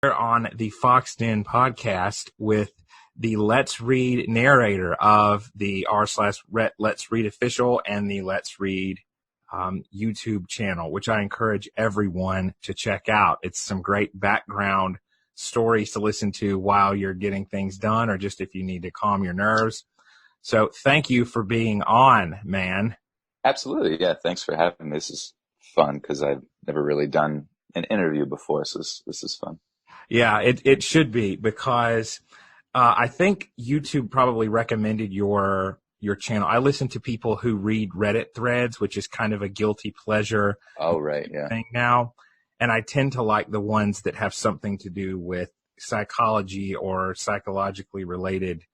On the Fox Den podcast with the Let's Read narrator of the r/Let's Read official and the Let's Read YouTube channel, which I encourage everyone to check out. It's some great background stories to listen to while you're getting things done, or just if you need to calm your nerves. So thank you for being on, man. Absolutely. Yeah. Thanks for having me. This is fun because I've never really done an interview before. So this is fun. Yeah, it should be, because I think YouTube probably recommended your channel. I listen to people who read Reddit threads, which is kind of a guilty pleasure thing now. And I tend to like the ones that have something to do with psychology or psychologically related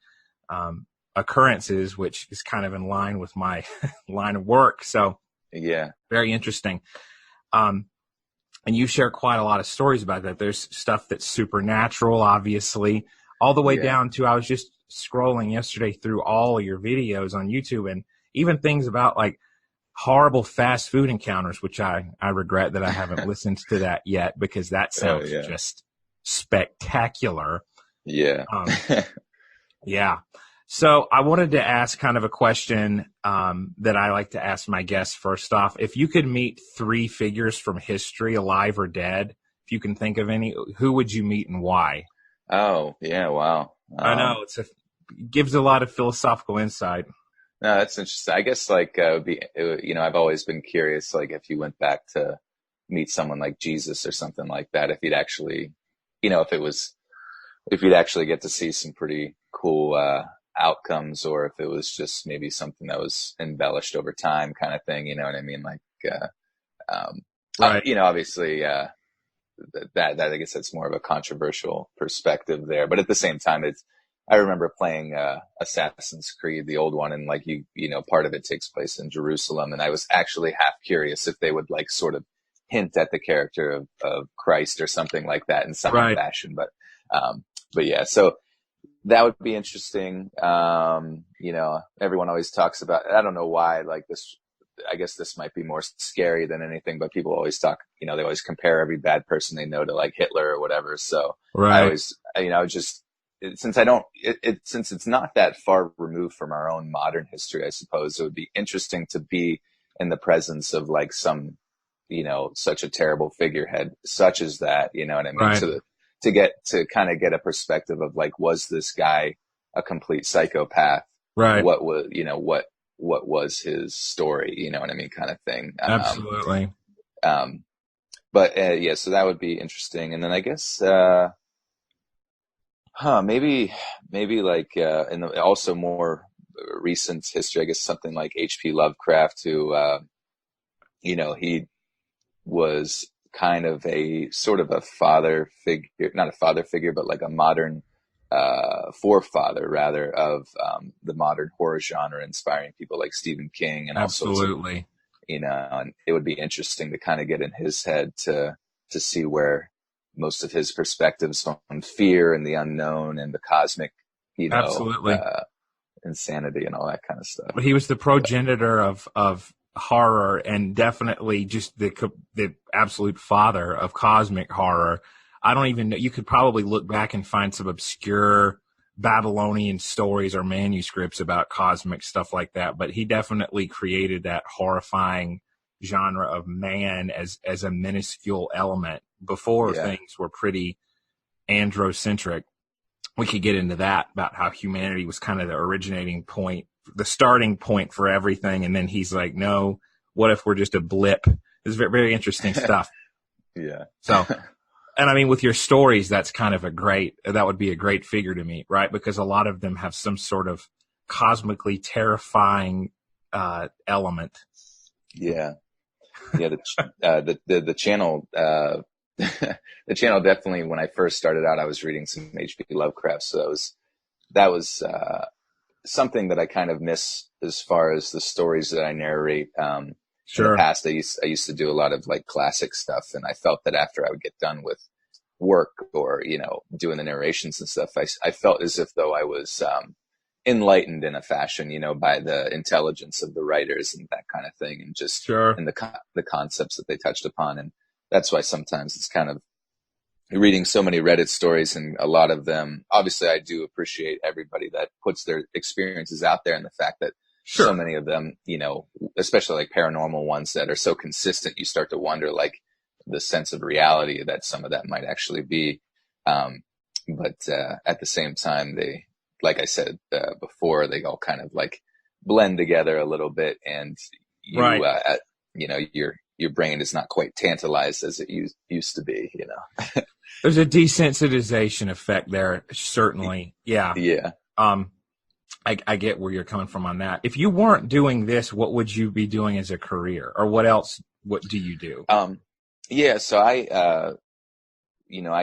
occurrences, which is kind of in line with my line of work. So yeah, very interesting. And you share quite a lot of stories about that. There's stuff that's supernatural, obviously, all the way down to, I was just scrolling yesterday through all of your videos on YouTube, and even things about like horrible fast food encounters, which I regret that I haven't listened to that yet, because that sounds just spectacular. Yeah. Yeah. So I wanted to ask kind of a question that I like to ask my guests first off. If you could meet three figures from history, alive or dead, if you can think of any, who would you meet and why? Oh, yeah. Wow. I know it gives a lot of philosophical insight. No, that's interesting. I guess I've always been curious, like if you went back to meet someone like Jesus or something like that, if you'd actually, if you'd actually get to see some pretty cool, outcomes, or if it was just maybe something that was embellished over time kind of thing, you know what I mean? Like, right. Obviously, that I guess that's more of a controversial perspective there, but at the same time, I remember playing, Assassin's Creed, the old one, and like part of it takes place in Jerusalem, and I was actually half curious if they would like sort of hint at the character of Christ or something like that in some fashion, but yeah, so that would be interesting. Everyone always talks about, I don't know why, like this, I guess this might be more scary than anything, but people always talk, they always compare every bad person they know to like Hitler or whatever. So I always, since it's not that far removed from our own modern history, I suppose it would be interesting to be in the presence of like some, such a terrible figurehead such as that, you know what I mean? Right. To kind of get a perspective of like, was this guy a complete psychopath? Right. What was, what was his story? You know what I mean? Kind of thing. Absolutely. So that would be interesting. And then I guess, maybe like, in the also more recent history, I guess something like H.P. Lovecraft, who, he was kind of a sort of a father figure, not a father figure, but like a modern forefather rather of the modern horror genre, inspiring people like Stephen King and all sorts of, and it would be interesting to kind of get in his head to see where most of his perspectives on fear and the unknown and the cosmic, insanity and all that kind of stuff. But he was the progenitor of horror, and definitely just the absolute father of cosmic horror. I don't even know. You could probably look back and find some obscure Babylonian stories or manuscripts about cosmic stuff like that. But he definitely created that horrifying genre of man as a minuscule element before things were pretty androcentric. We could get into that, about how humanity was kind of the originating point, the starting point for everything. And then he's like, no, what if we're just a blip? It's very, very interesting stuff. Yeah. So, and I mean, with your stories, that's kind of that would be a great figure to meet, right? Because a lot of them have some sort of cosmically terrifying element. Yeah. Yeah. The channel, the channel definitely, when I first started out, I was reading some H.P. Lovecraft. So that was something that I kind of miss as far as the stories that I narrate. In the past, I used to do a lot of like classic stuff, and I felt that after I would get done with work or, doing the narrations and stuff, I felt as if though I was enlightened in a fashion, by the intelligence of the writers and that kind of thing, and just and the concepts that they touched upon. And that's why sometimes it's kind of reading so many Reddit stories, and a lot of them, obviously I do appreciate everybody that puts their experiences out there, and the fact that so Sure. many of them, especially like paranormal ones that are so consistent, you start to wonder like the sense of reality that some of that might actually be. But at the same time, they, like I said before, they all kind of like blend together a little bit, and Right. your brain is not quite tantalized as it used to be. There's a desensitization effect there, certainly. Yeah. Yeah. I get where you're coming from on that. If you weren't doing this, what would you be doing as a career, or what do you do? Yeah. So I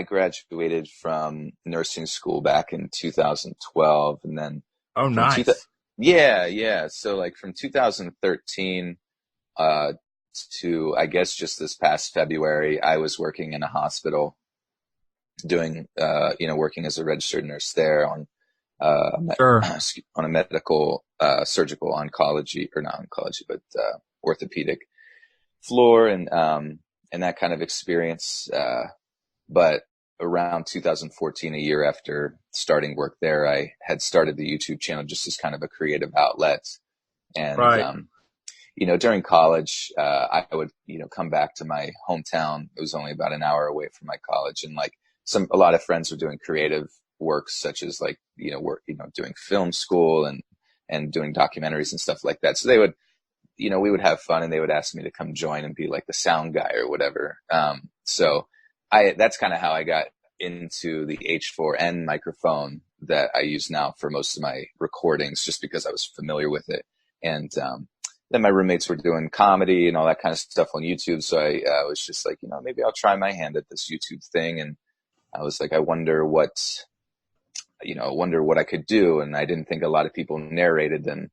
graduated from nursing school back in 2012, and then Oh, from nice. yeah. So like from 2013 to, I guess, just this past February, I was working in a hospital doing, working as a registered nurse there on Sure. on a medical surgical oncology, or not oncology, but orthopedic floor, and that kind of experience. But around 2014, a year after starting work there, I had started the YouTube channel just as kind of a creative outlet. And Right. during college, I would come back to my hometown. It was only about an hour away from my college, and like a lot of friends were doing creative works, such as like doing film school and doing documentaries and stuff like that. So they would, we would have fun, and they would ask me to come join and be like the sound guy or whatever. So that's kind of how I got into the H4n microphone that I use now for most of my recordings, just because I was familiar with it. And then my roommates were doing comedy and all that kind of stuff on YouTube. So I was just like, maybe I'll try my hand at this YouTube thing. And I was like, I wonder what I could do. And I didn't think a lot of people narrated, and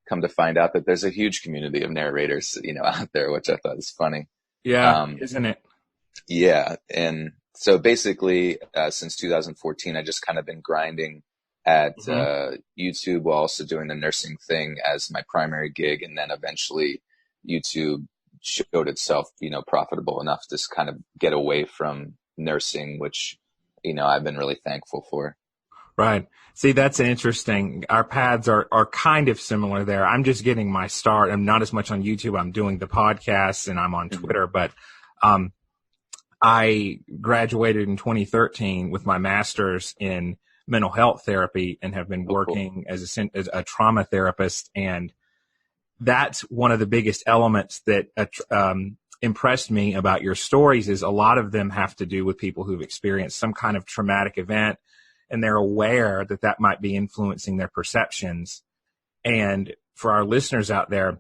come to find out that there's a huge community of narrators, out there, which I thought was funny. Yeah, isn't it? Yeah. And so basically, since 2014, I just kind of been grinding at YouTube, while also doing the nursing thing as my primary gig. And then eventually YouTube showed itself, profitable enough to kind of get away from nursing, which, I've been really thankful for. Right. See, that's interesting. Our paths are kind of similar there. I'm just getting my start. I'm not as much on YouTube. I'm doing the podcasts, and I'm on Twitter, but I graduated in 2013 with my master's in mental health therapy, and have been working as a trauma therapist. And that's one of the biggest elements that impressed me about your stories, is a lot of them have to do with people who've experienced some kind of traumatic event, and they're aware that that might be influencing their perceptions. And for our listeners out there,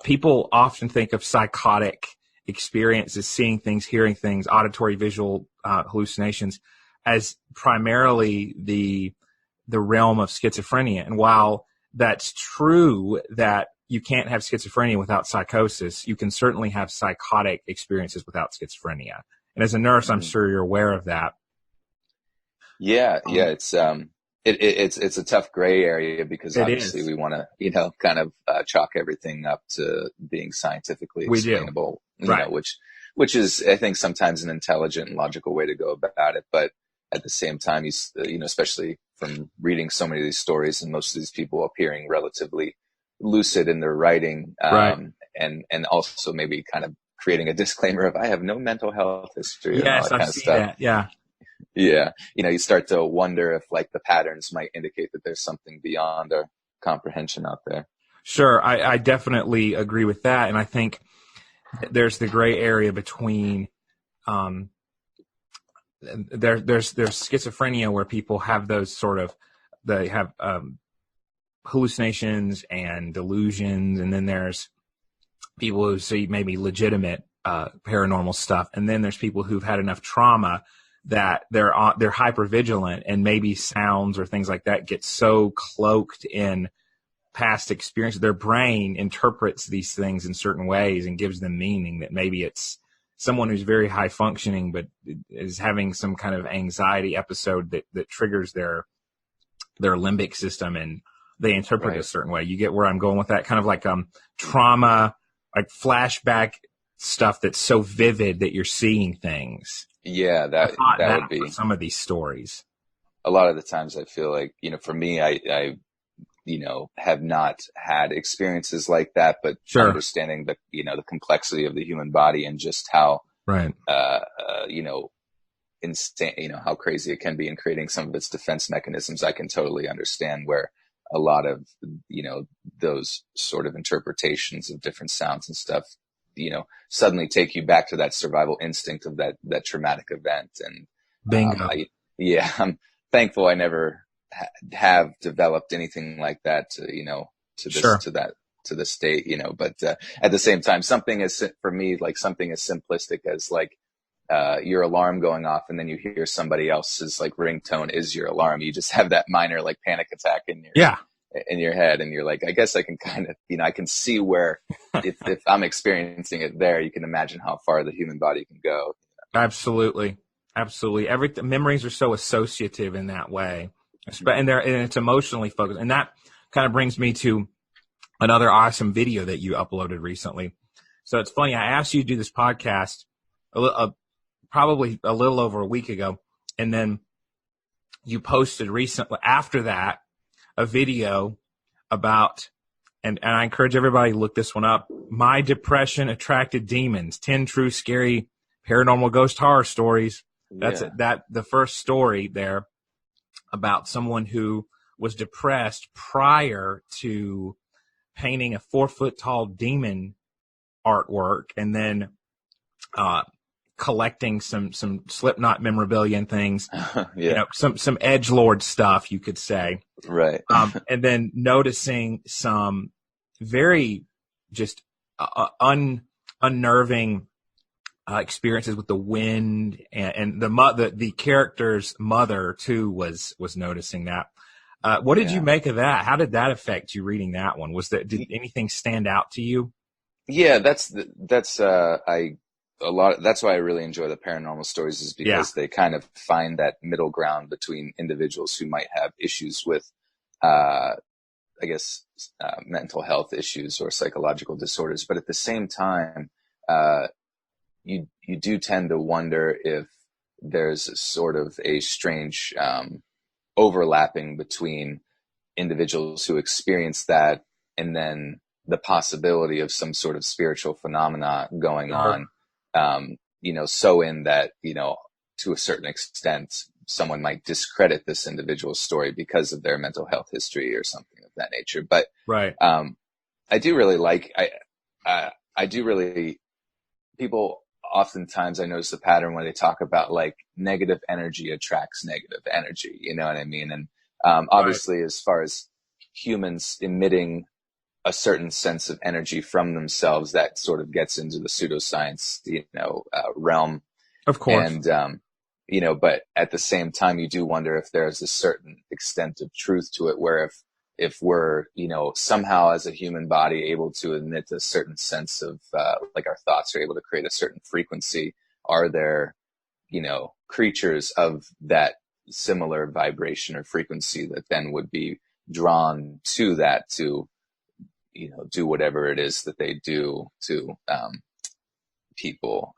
people often think of psychotic experiences, seeing things, hearing things, auditory, visual hallucinations, as primarily the realm of schizophrenia. And while that's true that you can't have schizophrenia without psychosis, you can certainly have psychotic experiences without schizophrenia. And as a nurse, I'm sure you're aware of that. Yeah. It's it's a tough gray area, because obviously we want to, kind of chalk everything up to being scientifically explainable, which is, I think, sometimes an intelligent and logical way to go about it. But at the same time, especially from reading so many of these stories, and most of these people appearing relatively lucid in their writing, and also maybe kind of creating a disclaimer of, I have no mental health history, and all that kind of stuff. That. Yeah. Yeah. You start to wonder if like the patterns might indicate that there's something beyond our comprehension out there. Sure. I definitely agree with that. And I think there's the gray area between, there's schizophrenia, where people have those they have, hallucinations and delusions. And then there's people who see maybe legitimate, paranormal stuff. And then there's people who've had enough trauma that they're hypervigilant, and maybe sounds or things like that get so cloaked in past experience, their brain interprets these things in certain ways and gives them meaning, that maybe it's someone who's very high functioning but is having some kind of anxiety episode that triggers their limbic system, and they interpret it a certain way. You get where I'm going with that? Kind of like trauma, like flashback stuff that's so vivid that you're seeing things. Yeah, I that thought that that would for be some of these stories. a lot of the times. I feel like, for me, I have not had experiences like that, but Sure. understanding the complexity of the human body and just how, Right. uh, uh, you know, insane, how crazy it can be in creating some of its defense mechanisms. I can totally understand where a lot of, those sort of interpretations of different sounds and stuff, suddenly take you back to that survival instinct of that traumatic event. And, Bingo. yeah, I'm thankful I never have developed anything like that Sure. to this state, but at the same time, something as for me, like something as simplistic as like your alarm going off, and then you hear somebody else's like ringtone is your alarm. You just have that minor like panic attack Yeah. in your head, and you're like, I guess I can kind of, I can see where if I'm experiencing it there, you can imagine how far the human body can go. Absolutely. Absolutely. Memories are so associative in that way. And it's emotionally focused. And that kind of brings me to another awesome video that you uploaded recently. So it's funny. I asked you to do this podcast probably a little over a week ago. And then you posted recently after that a video about, and I encourage everybody to look this one up. My Depression Attracted Demons, 10 True Scary Paranormal Ghost Horror Stories. That's the first story there about someone who was depressed prior to painting a 4-foot-tall demon artwork, and then collecting some Slipknot memorabilia and things, some edgelord stuff, you could say, right. And then noticing some very just unnerving experiences with the wind, and the character's mother too was noticing that. What did you make of that? How did that affect you reading that one? Did anything stand out to you? Yeah, that's that's why I really enjoy the paranormal stories, is because they kind of find that middle ground between individuals who might have issues with, mental health issues or psychological disorders, but at the same time, you do tend to wonder if there's sort of a strange overlapping between individuals who experience that and then the possibility of some sort of spiritual phenomena going on, so in that, to a certain extent, someone might discredit this individual's story because of their mental health history or something of that nature. But I do really people oftentimes, I notice the pattern when they talk about like negative energy attracts negative energy, you know what I mean? And obviously, as far as humans emitting a certain sense of energy from themselves, that sort of gets into the pseudoscience, realm. Of course. And, but at the same time, you do wonder if there's a certain extent of truth to it, where if we're, somehow as a human body able to emit a certain sense of, like our thoughts are able to create a certain frequency, are there, creatures of that similar vibration or frequency that then would be drawn to that to, do whatever it is that they do to people.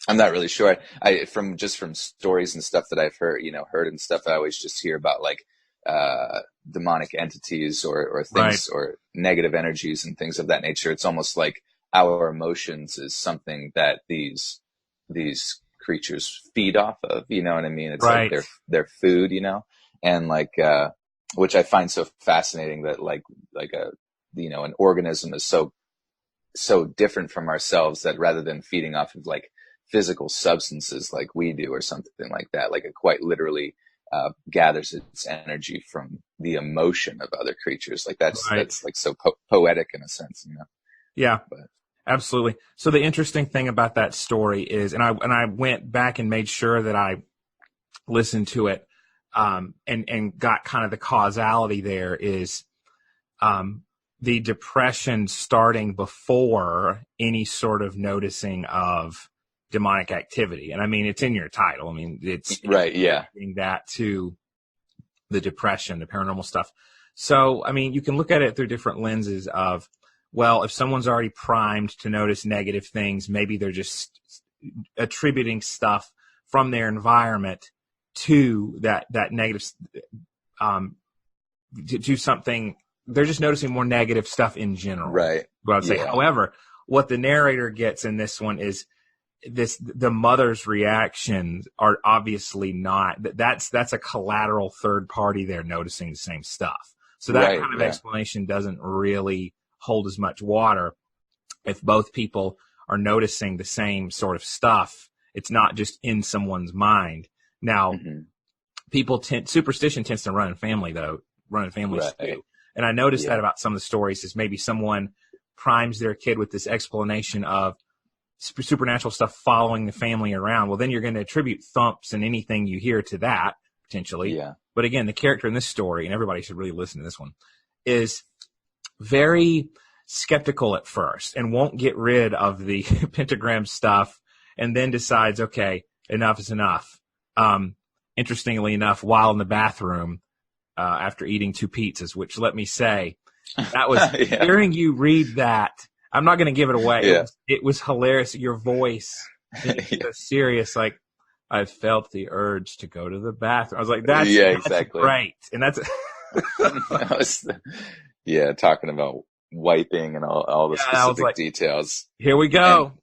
I'm not really sure. From stories and stuff that I've heard and stuff, I always just hear about like demonic entities or things or negative energies and things of that nature. It's almost like our emotions is something that these creatures feed off of. You know what I mean? It's like their food. And like which I find so fascinating, that like an organism is so different from ourselves, that rather than feeding off of like physical substances like we do or something like that, like it quite literally gathers its energy from the emotion of other creatures. Like that's like so poetic in a sense, Yeah, absolutely. So the interesting thing about that story is, and I went back and made sure that I listened to it, and got kind of the causality there is, the depression starting before any sort of noticing of demonic activity. And I mean, it's in your title. I mean, it's that to the depression, the paranormal stuff. So, I mean, you can look at it through different lenses of, well, if someone's already primed to notice negative things, maybe they're just attributing stuff from their environment to that negative, to something. They're just noticing more negative stuff in general. Right. What I would say. However, what the narrator gets in this one is the mother's reactions are obviously not, that's a collateral third party there noticing the same stuff. So that kind of explanation doesn't really hold as much water. If both people are noticing the same sort of stuff, it's not just in someone's mind. Now, superstition tends to run in families too. And I noticed that about some of the stories is maybe someone primes their kid with this explanation of supernatural stuff following the family around. Well, then you're going to attribute thumps and anything you hear to that, potentially. Yeah. But again, the character in this story, and everybody should really listen to this one, is very skeptical at first and won't get rid of the pentagram stuff, and then decides, okay, enough is enough. Interestingly enough, while in the bathroom, after eating 2 pizzas, which, let me say, that was hearing you read that. I'm not going to give it away. It was hilarious. Your voice, so serious, like, I felt the urge to go to the bathroom. I was like, that's exactly great. And that's talking about wiping and all the specific details. Here we go.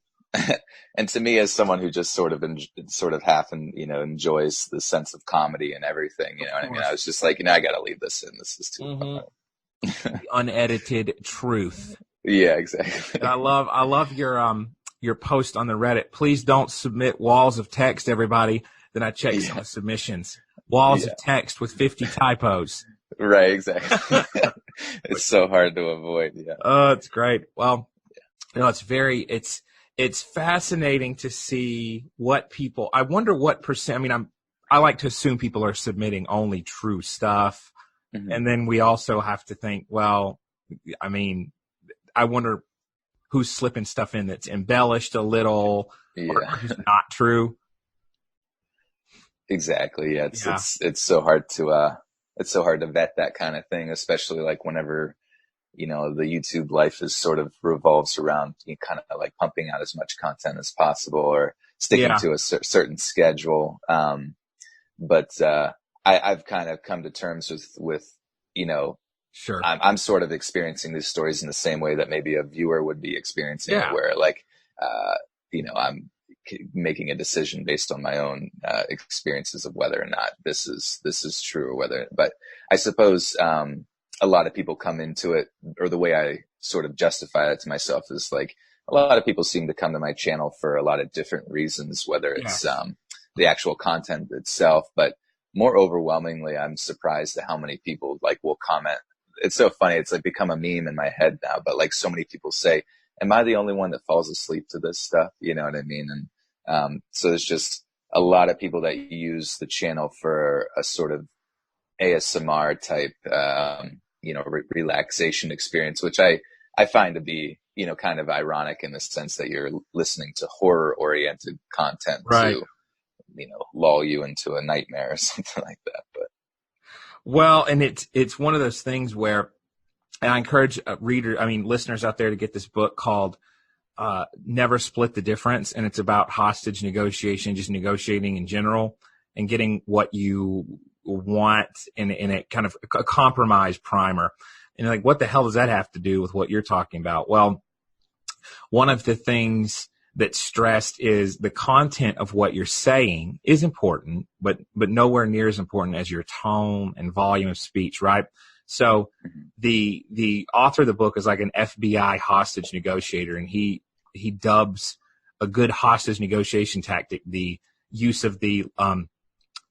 And to me, as someone who just sort of half enjoys the sense of comedy and everything, you know what I mean? I was just like, I got to leave this in. This is too the unedited truth. Yeah, exactly. And I love your post on the Reddit. Please don't submit walls of text, everybody. Then I check some of the submissions. Walls of text with 50 typos. Right, exactly. It's so hard to avoid. Yeah. Oh, it's great. Well, it's fascinating to see what people, I wonder what percent, I like to assume people are submitting only true stuff. Mm-hmm. And then we also have to think, well, I wonder who's slipping stuff in that's embellished a little or just not true. Exactly. Yeah. It's so hard to vet that kind of thing, especially like whenever, the YouTube life is sort of revolves around kind of like pumping out as much content as possible or sticking to a certain schedule. But I've kind of come to terms with sure. I'm sort of experiencing these stories in the same way that maybe a viewer would be experiencing it, where like, I'm making a decision based on my own experiences of whether or not this is true or but I suppose a lot of people come into it, or the way I sort of justify it to myself is like a lot of people seem to come to my channel for a lot of different reasons, whether it's the actual content itself, but more overwhelmingly, I'm surprised at how many people like will comment. It's so funny. It's like become a meme in my head now, but like so many people say, am I the only one that falls asleep to this stuff? You know what I mean? And so there's just a lot of people that use the channel for a sort of ASMR type, relaxation experience, which I find to be, kind of ironic in the sense that you're listening to horror oriented content to, lull you into a nightmare or something like that. But well, and it's one of those things where, and I encourage listeners out there to get this book called Never Split the Difference. And it's about hostage negotiation, just negotiating in general and getting what you want in a kind of a compromise primer. And like, what the hell does that have to do with what you're talking about? Well, one of the things that's stressed is the content of what you're saying is important, but nowhere near as important as your tone and volume of speech, right? So the author of the book is like an FBI hostage negotiator, and he dubs a good hostage negotiation tactic the use of the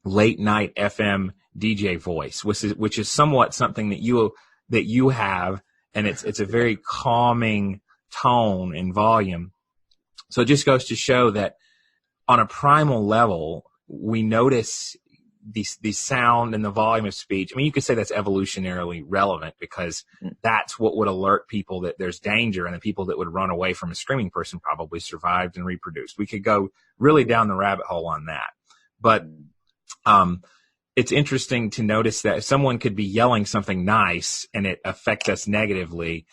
late night FM DJ voice, which is somewhat something that you have, and it's a very calming tone and volume. So it just goes to show that on a primal level, we notice the sound and the volume of speech. You could say that's evolutionarily relevant because that's what would alert people that there's danger, and the people that would run away from a screaming person probably survived and reproduced. We could go really down the rabbit hole on that. But it's interesting to notice that someone could be yelling something nice and it affects us negatively,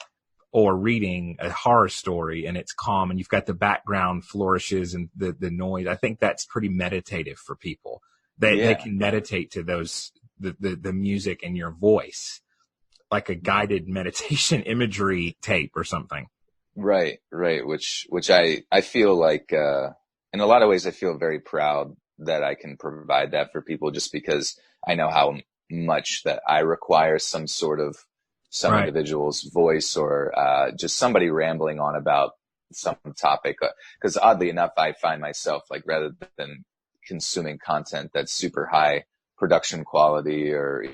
or reading a horror story and it's calm and you've got the background flourishes and the noise. I think that's pretty meditative for people. They can meditate to those, the music and your voice, like a guided meditation imagery tape or something. Right. Which I feel like, in a lot of ways, I feel very proud that I can provide that for people, just because I know how much that I require some individual's voice, or just somebody rambling on about some topic. Because oddly enough, I find myself, like, rather than consuming content that's super high production quality or,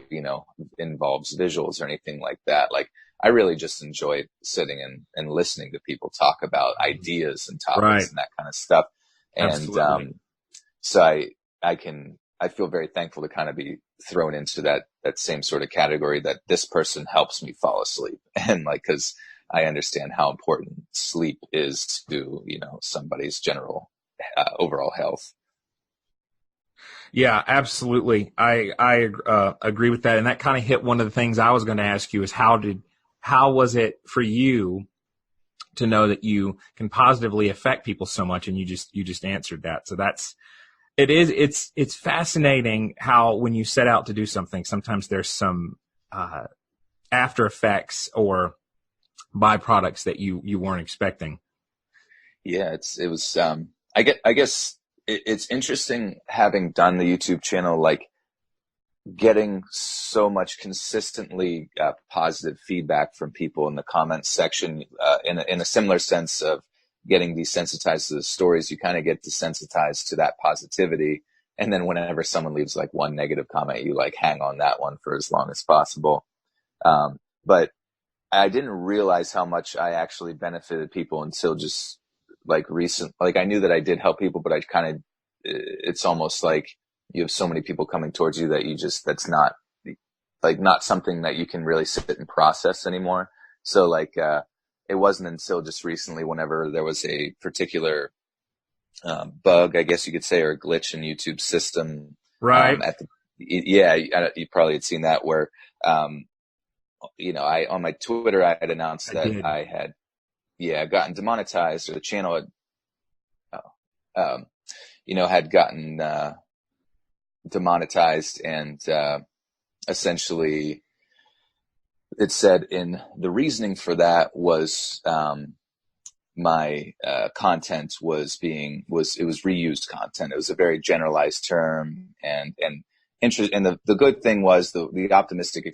involves visuals or anything like that, like, I really just enjoy sitting and listening to people talk about ideas and topics and that kind of stuff. And so I feel very thankful to kind of be thrown into that same sort of category, that this person helps me fall asleep. And like, cause I understand how important sleep is to, somebody's general overall health. Yeah, absolutely. I agree with that. And that kind of hit one of the things I was going to ask you is how was it for you to know that you can positively affect people so much? And you just answered that. So it's fascinating how when you set out to do something, sometimes there's some after effects or byproducts that you weren't expecting. Yeah, I guess it's interesting having done the YouTube channel, like getting so much consistently positive feedback from people in the comments section, in a similar sense of getting desensitized to the stories. You kind of get desensitized to that positivity. And then whenever someone leaves like one negative comment, you like hang on that one for as long as possible. But I didn't realize how much I actually benefited people until just like I knew that I did help people, but it's almost like you have so many people coming towards you that that's not something that you can really sit and process anymore. So like, it wasn't until just recently, whenever there was a particular bug, I guess you could say, or a glitch in YouTube's system. Right. You probably had seen that, where, I, on my Twitter, I had announced that I had, gotten demonetized, or the channel had gotten demonetized, and essentially it said in the reasoning for that was my content was reused content. It was a very generalized term, and the good thing was the optimistic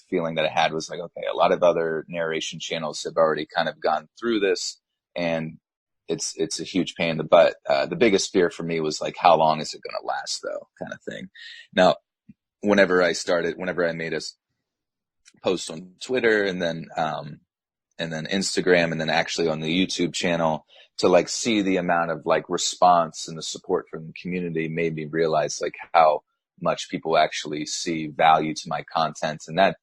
feeling that I had was like, okay, a lot of other narration channels have already kind of gone through this, and it's a huge pain in the butt. The biggest fear for me was like, how long is it going to last, though, kind of thing. Now, whenever I made a post on Twitter, and then Instagram, and then actually on the YouTube channel, to like see the amount of like response and the support from the community made me realize like how much people actually see value to my content. And that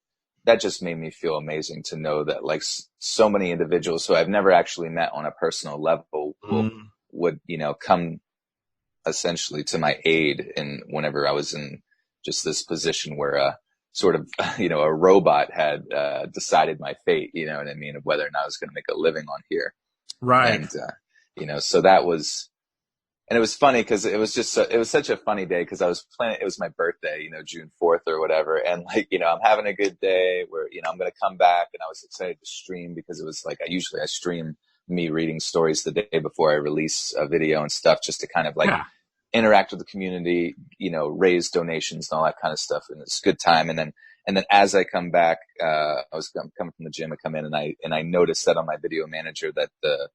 just made me feel amazing to know that like so many individuals who I've never actually met on a personal level would, come essentially to my aid whenever I was in just this position where, sort of, a robot had decided my fate, you know what I mean, of whether or not I was going to make a living on here. Right. And, so that was, and it was funny because it was such a funny day, because I was planning, it was my birthday, June 4th or whatever. And like, I'm having a good day where, I'm going to come back, and I was excited to stream, because it was like, I stream me reading stories the day before I release a video and stuff, just to kind of like interact with the community, raise donations and all that kind of stuff. And it's a good time. And then as I come back, I was coming from the gym, I come in, and I noticed that on my video manager that the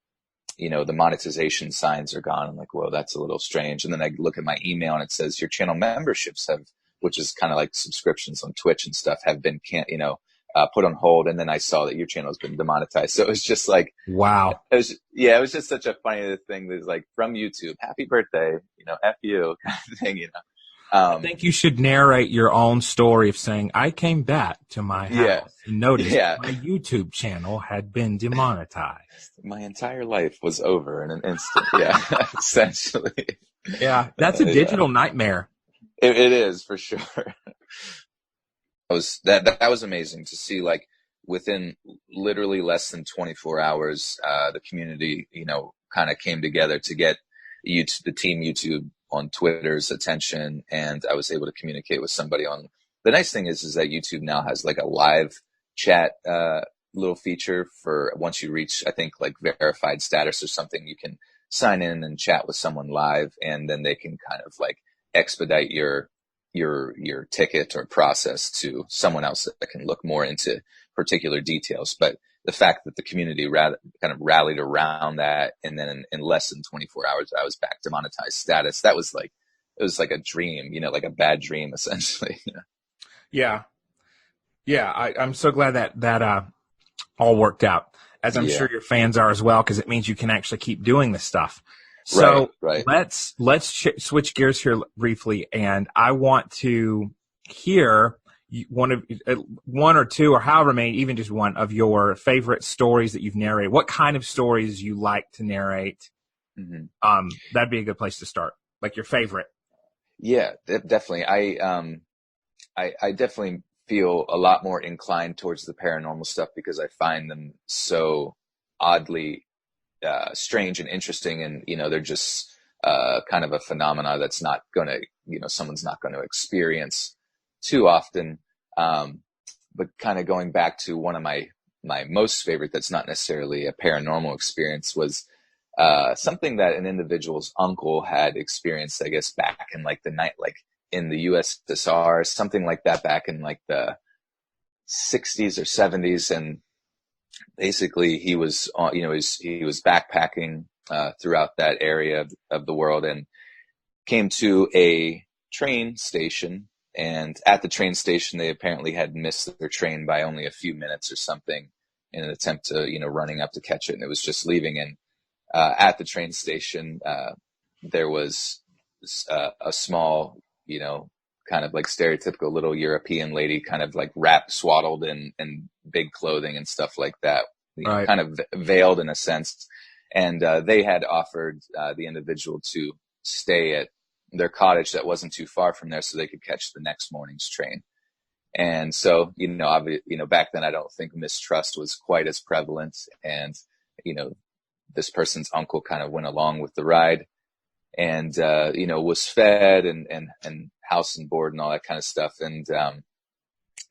monetization signs are gone. I'm like, whoa, that's a little strange. And then I look at my email, and it says your channel memberships which is kind of like subscriptions on Twitch and stuff, have been put on hold. And then I saw that your channel has been demonetized. So it was just like, wow. It was just such a funny thing. There's like, from YouTube, happy birthday, F you kind of thing, I think you should narrate your own story of saying, I came back to my house and noticed my YouTube channel had been demonetized. My entire life was over in an instant. Yeah, essentially. Yeah, that's a digital nightmare. It is, for sure. That was amazing to see, like, within literally less than 24 hours, the community, kind of came together to get YouTube, the team YouTube on Twitter's attention, and I was able to communicate with somebody on. The nice thing is that YouTube now has like a live chat little feature for once you reach, I think, like verified status or something, you can sign in and chat with someone live, and then they can kind of like expedite your ticket or process to someone else that can look more into particular details. But the fact that the community kind of rallied around that, and then in less than 24 hours, I was back to monetized status. That was like, it was like a dream, like a bad dream, essentially. Yeah. Yeah. I'm so glad that all worked out, as I'm sure your fans are as well, because it means you can actually keep doing this stuff. So right. let's switch gears here briefly, and I want to hear one or two, or however many, even just one of your favorite stories that you've narrated. What kind of stories you like to narrate? Mm-hmm. That'd be a good place to start. Like your favorite. Yeah, definitely. I definitely feel a lot more inclined towards the paranormal stuff because I find them so oddly strange and interesting, and they're just kind of a phenomena that's not going to, someone's not going to experience too often. But kind of going back to one of my most favorite, that's not necessarily a paranormal experience, was something that an individual's uncle had experienced, I guess, back in like the night, like in the USSR, something like that, back in like the 60s or 70s. And basically he was, he was backpacking throughout that area of the world, and came to a train station. And at the train station, they apparently had missed their train by only a few minutes or something in an attempt to, running up to catch it. And it was just leaving. And at the train station, there was a small, kind of like stereotypical little European lady, kind of like swaddled in big clothing and stuff like that, Right. kind of veiled in a sense. And they had offered the individual to stay at their cottage that wasn't too far from there, so they could catch the next morning's train. And so, back then, I don't think mistrust was quite as prevalent. And, this person's uncle kind of went along with the ride, and, was fed and house and board and all that kind of stuff. And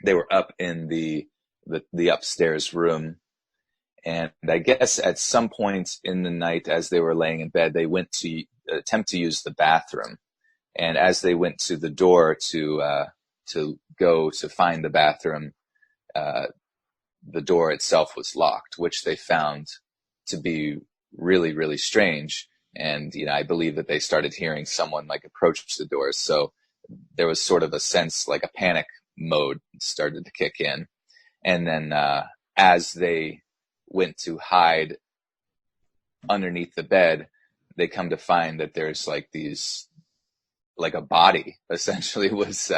they were up in the upstairs room. And I guess at some point in the night, as they were laying in bed, they went to attempt to use the bathroom. And as they went to the door to go to find the bathroom, the door itself was locked, which they found to be really, really strange. And, I believe that they started hearing someone like approach the doors. So there was sort of a sense, like a panic mode started to kick in. And then as they went to hide underneath the bed, they come to find that there's like a body essentially was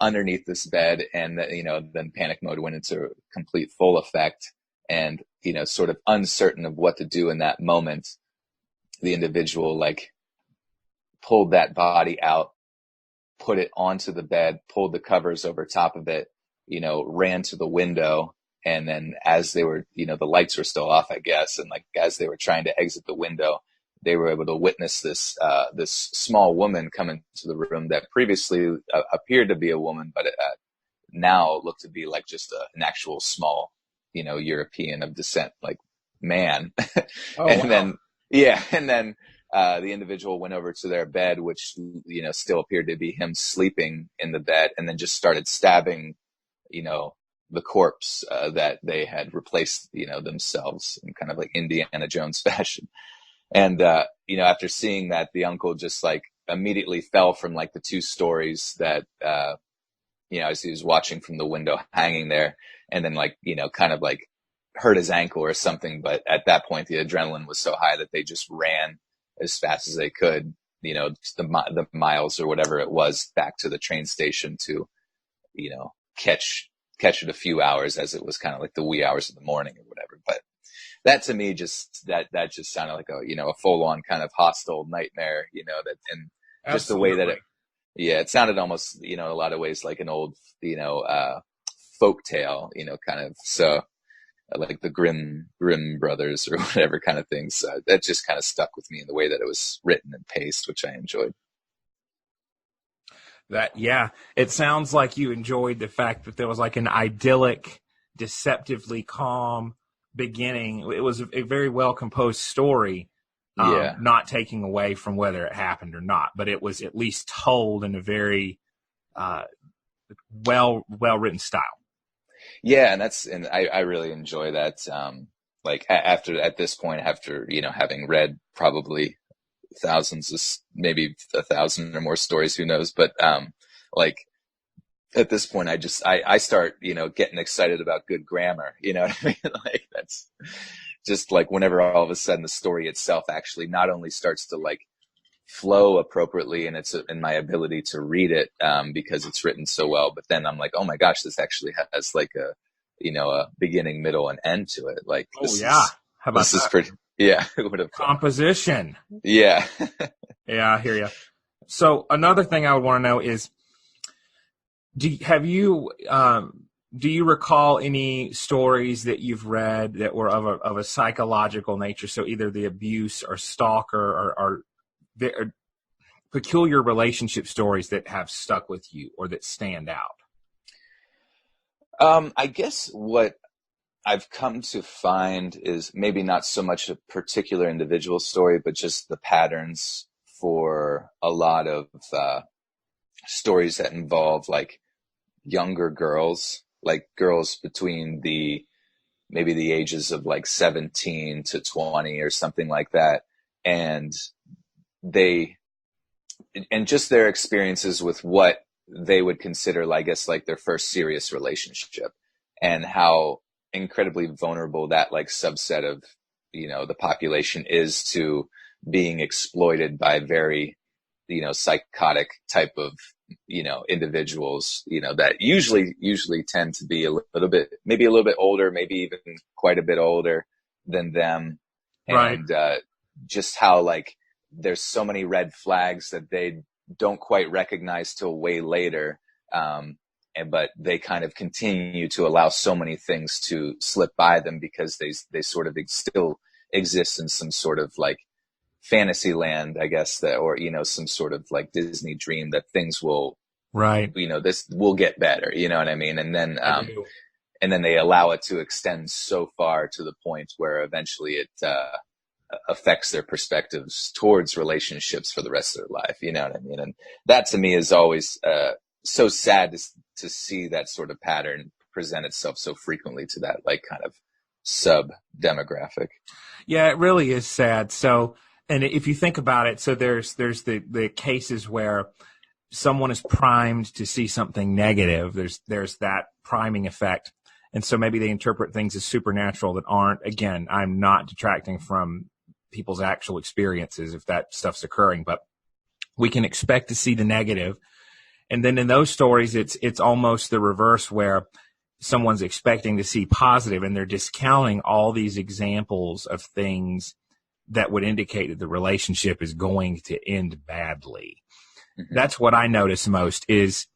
underneath this bed. And then panic mode went into complete full effect. And, sort of uncertain of what to do in that moment, the individual like pulled that body out, put it onto the bed, pulled the covers over top of it, ran to the window. And then as they were, the lights were still off, I guess. And like, as they were trying to exit the window, they were able to witness this small woman come into the room that previously appeared to be a woman, but now looked to be like just an actual small, European of descent, like man. Oh, and wow. then, yeah. And then the individual went over to their bed, which, still appeared to be him sleeping in the bed, and then just started stabbing, the corpse that they had replaced, themselves in kind of like Indiana Jones fashion. And, after seeing that, the uncle just like immediately fell from like the 2 stories that, as he was watching from the window hanging there, and then like, kind of like hurt his ankle or something. But at that point, the adrenaline was so high that they just ran as fast as they could, the miles or whatever it was back to the train station to, catch it a few hours, as it was kind of like the wee hours of the morning or whatever. But that to me that just sounded like a full on kind of hostile nightmare, that, and just the way that it sounded almost, in a lot of ways like an old, folk tale, kind of. So like the Grimm brothers or whatever kind of things. That just kind of stuck with me in the way that it was written and paced, which I enjoyed. Yeah, it sounds like you enjoyed the fact that there was like an idyllic, deceptively calm beginning. It was a very well composed story, Yeah. not taking away from whether it happened or not, but it was at least told in a very well written style. Yeah, and I really enjoy that. Like at this point, after having read probably thousands of, maybe 1,000 or more stories, who knows, but like at this point I start getting excited about good grammar, you know what I mean? Like that's just like whenever all of a sudden the story itself actually not only starts to like flow appropriately and it's in my ability to read it because it's written so well, but then I'm like, oh my gosh, this actually has like a beginning, middle, and end to it. Like this How about this that? is pretty. Yeah, it would have Composition. Yeah. Yeah, I hear you. So another thing I would want to know is, do you recall any stories that you've read that were of a psychological nature? So either the abuse or stalker or peculiar relationship stories that have stuck with you or that stand out? I guess what I've come to find is maybe not so much a particular individual story, but just the patterns for a lot of stories that involve like younger girls, like girls between maybe the ages of like 17 to 20 or something like that. And just their experiences with what they would consider, I guess, like their first serious relationship, and how incredibly vulnerable that like subset of the population is to being exploited by very psychotic type of individuals that usually tend to be a little bit, maybe a little bit older, maybe even quite a bit older than them. Right. And just how like there's so many red flags that they don't quite recognize till way later, but they kind of continue to allow so many things to slip by them because they sort of still exist in some sort of like fantasy land, I guess, that, or some sort of like Disney dream that things will, right, this will get better, you know what I mean? And then they allow it to extend so far to the point where eventually it affects their perspectives towards relationships for the rest of their life, you know what I mean? And that to me is always so sad to see that sort of pattern present itself so frequently to that like kind of sub demographic. Yeah, it really is sad. So, and if you think about it, so there's the cases where someone is primed to see something negative. There's that priming effect. And so maybe they interpret things as supernatural that aren't. Again, I'm not detracting from people's actual experiences if that stuff's occurring, but we can expect to see the negative. And then in those stories, it's almost the reverse, where someone's expecting to see positive and they're discounting all these examples of things that would indicate that the relationship is going to end badly. Mm-hmm. That's what I notice most, is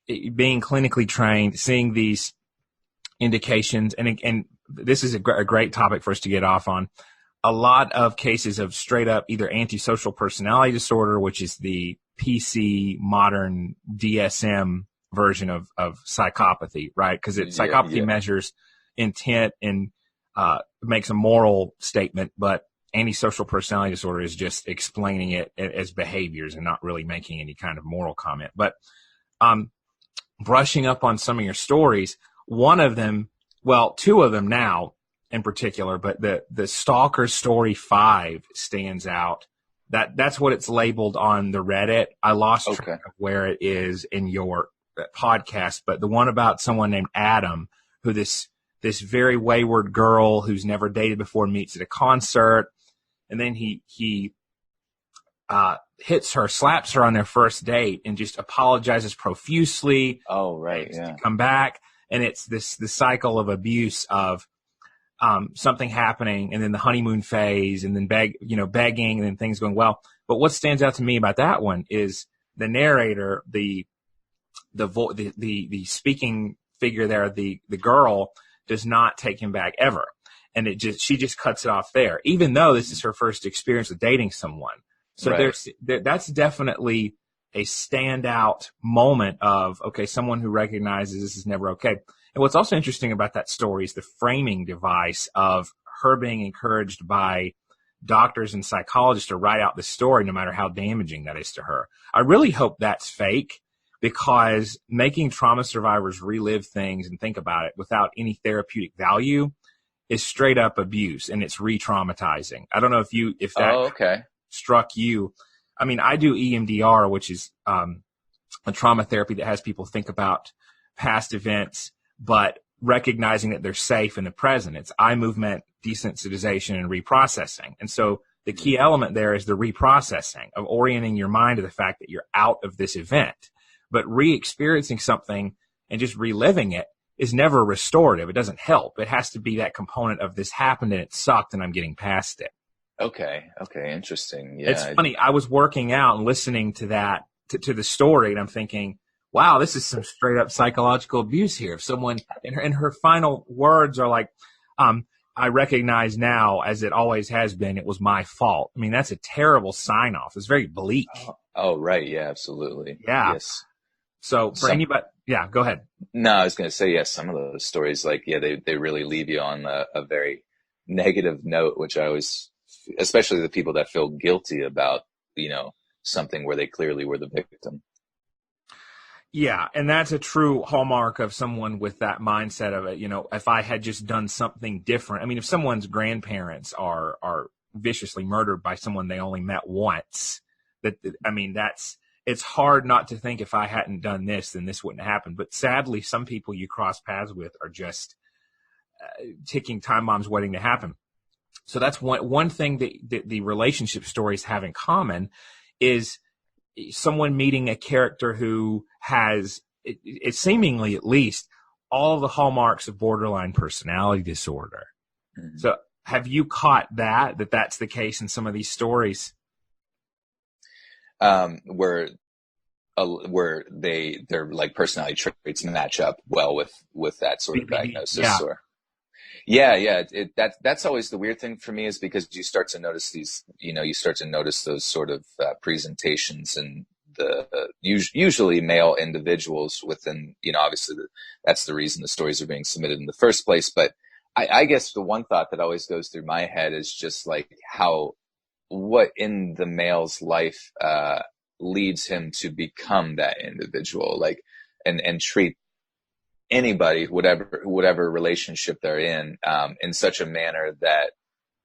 being clinically trained, seeing these indications. And this is a great topic for us to get off on. A lot of cases of straight up either antisocial personality disorder, which is the PC modern DSM version of psychopathy, right? Because psychopathy measures intent and makes a moral statement, but antisocial personality disorder is just explaining it as behaviors and not really making any kind of moral comment. But brushing up on some of your stories, one of them, well, two of them now in particular, but the Stalker Story 5 stands out. That's what it's labeled on the Reddit. I lost track of where it is in your podcast, but the one about someone named Adam, who this very wayward girl who's never dated before meets at a concert, and then he hits her, slaps her on their first date, and just apologizes profusely. Oh, right, yeah. To come back, and it's the cycle of abuse of something happening, and then the honeymoon phase, and then begging, and then things going well. But what stands out to me about that one is the narrator, the speaking figure there, the girl, does not take him back ever. And she just cuts it off there, even though this is her first experience with dating someone. So Right. that's definitely a standout moment of, okay, someone who recognizes this is never okay. And what's also interesting about that story is the framing device of her being encouraged by doctors and psychologists to write out the story, no matter how damaging that is to her. I really hope that's fake, because making trauma survivors relive things and think about it without any therapeutic value is straight up abuse, and it's re-traumatizing. I don't know if that okay. struck you. I mean, I do EMDR, which is a trauma therapy that has people think about past events, but recognizing that they're safe in the present. It's eye movement, desensitization, and reprocessing. And so the key element there is the reprocessing of orienting your mind to the fact that you're out of this event. But re-experiencing something and just reliving it is never restorative. It doesn't help. It has to be that component of this happened and it sucked and I'm getting past it. Okay. Interesting. Yeah. It's funny. I was working out and listening to that, to the story, and I'm thinking, wow, this is some straight up psychological abuse here. If someone, and her final words are like, I recognize now, as it always has been, it was my fault. I mean, that's a terrible sign off. It's very bleak. Oh, right. Yeah, absolutely. Yeah. Yes. So for anybody, yeah, go ahead. No, I was going to say, yes, some of those stories, like, yeah, they really leave you on a very negative note, which I always, especially the people that feel guilty about, something where they clearly were the victim. Yeah, and that's a true hallmark of someone with that mindset of it. If I had just done something different. I mean, if someone's grandparents are viciously murdered by someone they only met once, it's hard not to think, if I hadn't done this, then this wouldn't happen. But sadly, some people you cross paths with are just ticking time bombs waiting to happen. So that's one thing that the relationship stories have in common is someone meeting a character who has, it seemingly at least, all the hallmarks of borderline personality disorder. Mm-hmm. So have you caught that's the case in some of these stories? Where their like personality traits match up well with that sort of diagnosis. Yeah. Yeah. That's always the weird thing for me, is because you start to notice those sort of presentations and usually male individuals within, obviously that's the reason the stories are being submitted in the first place. But I guess the one thought that always goes through my head is just like what in the male's life leads him to become that individual, like, and treat anybody, whatever relationship they're in such a manner that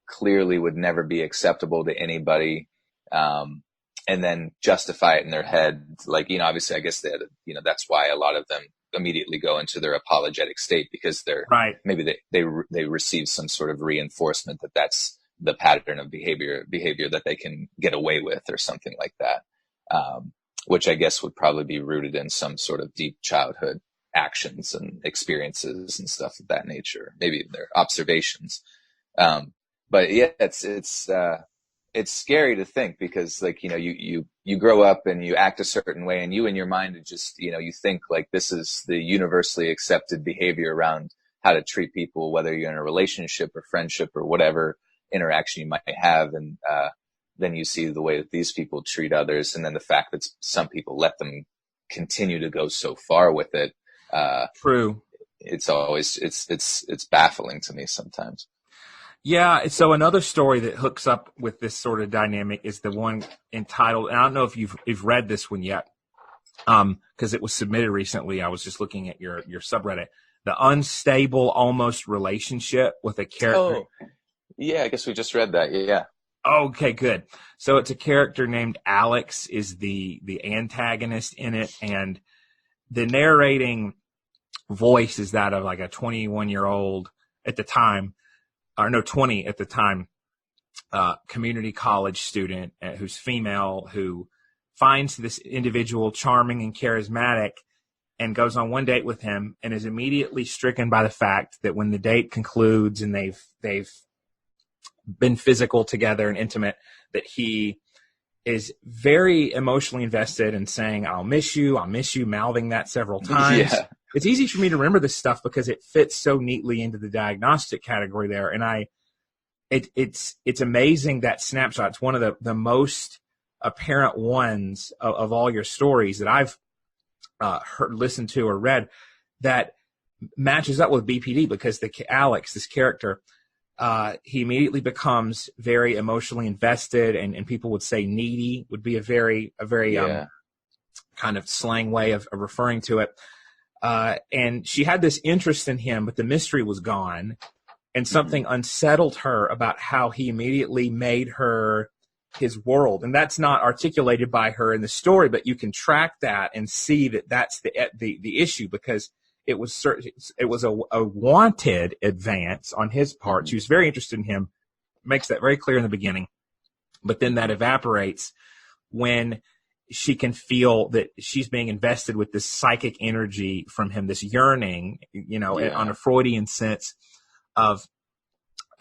clearly would never be acceptable to anybody, and then justify it in their head. Like, obviously I guess that, that's why a lot of them immediately go into their apologetic state, because they're right. Maybe they receive some sort of reinforcement that that's the pattern of behavior that they can get away with, or something like that. Which I guess would probably be rooted in some sort of deep childhood actions and experiences and stuff of that nature, maybe their observations. But yeah, it's scary to think, because like, you grow up and you act a certain way, and you in your mind, it just, you think like this is the universally accepted behavior around how to treat people, whether you're in a relationship or friendship or whatever interaction you might have. And, then you see the way that these people treat others, and then the fact that some people let them continue to go so far with it. True. It's always, it's baffling to me sometimes. Yeah. So another story that hooks up with this sort of dynamic is the one entitled, and I don't know if you've read this one yet, because it was submitted recently. I was just looking at your subreddit, The Unstable Almost Relationship with a Character. Oh, yeah. I guess we just read that. Yeah. Okay, good. So it's a character named Alex is the antagonist in it, and the narrating voice is that of like a 21-year-old at the time, or no, 20 at the time, community college student who's female, who finds this individual charming and charismatic and goes on one date with him, and is immediately stricken by the fact that when the date concludes and they've been physical together and intimate, that he is very emotionally invested in saying, I'll miss you, mouthing that several times. Yeah. it's easy for me to remember this stuff because it fits so neatly into the diagnostic category there. And it's amazing, that snapshot. It's one of the most apparent ones of all your stories that I've listened to or read that matches up with BPD, because Alex, this character, he immediately becomes very emotionally invested, and people would say needy would be a very kind of slang way of referring to it. And she had this interest in him, but the mystery was gone, and something unsettled her about how he immediately made her his world. And that's not articulated by her in the story, but you can track that and see that that's the issue, because it was a wanted advance on his part. She was very interested in him, makes that very clear in the beginning, but then that evaporates when she can feel that she's being invested with this psychic energy from him, this yearning, on a Freudian sense of,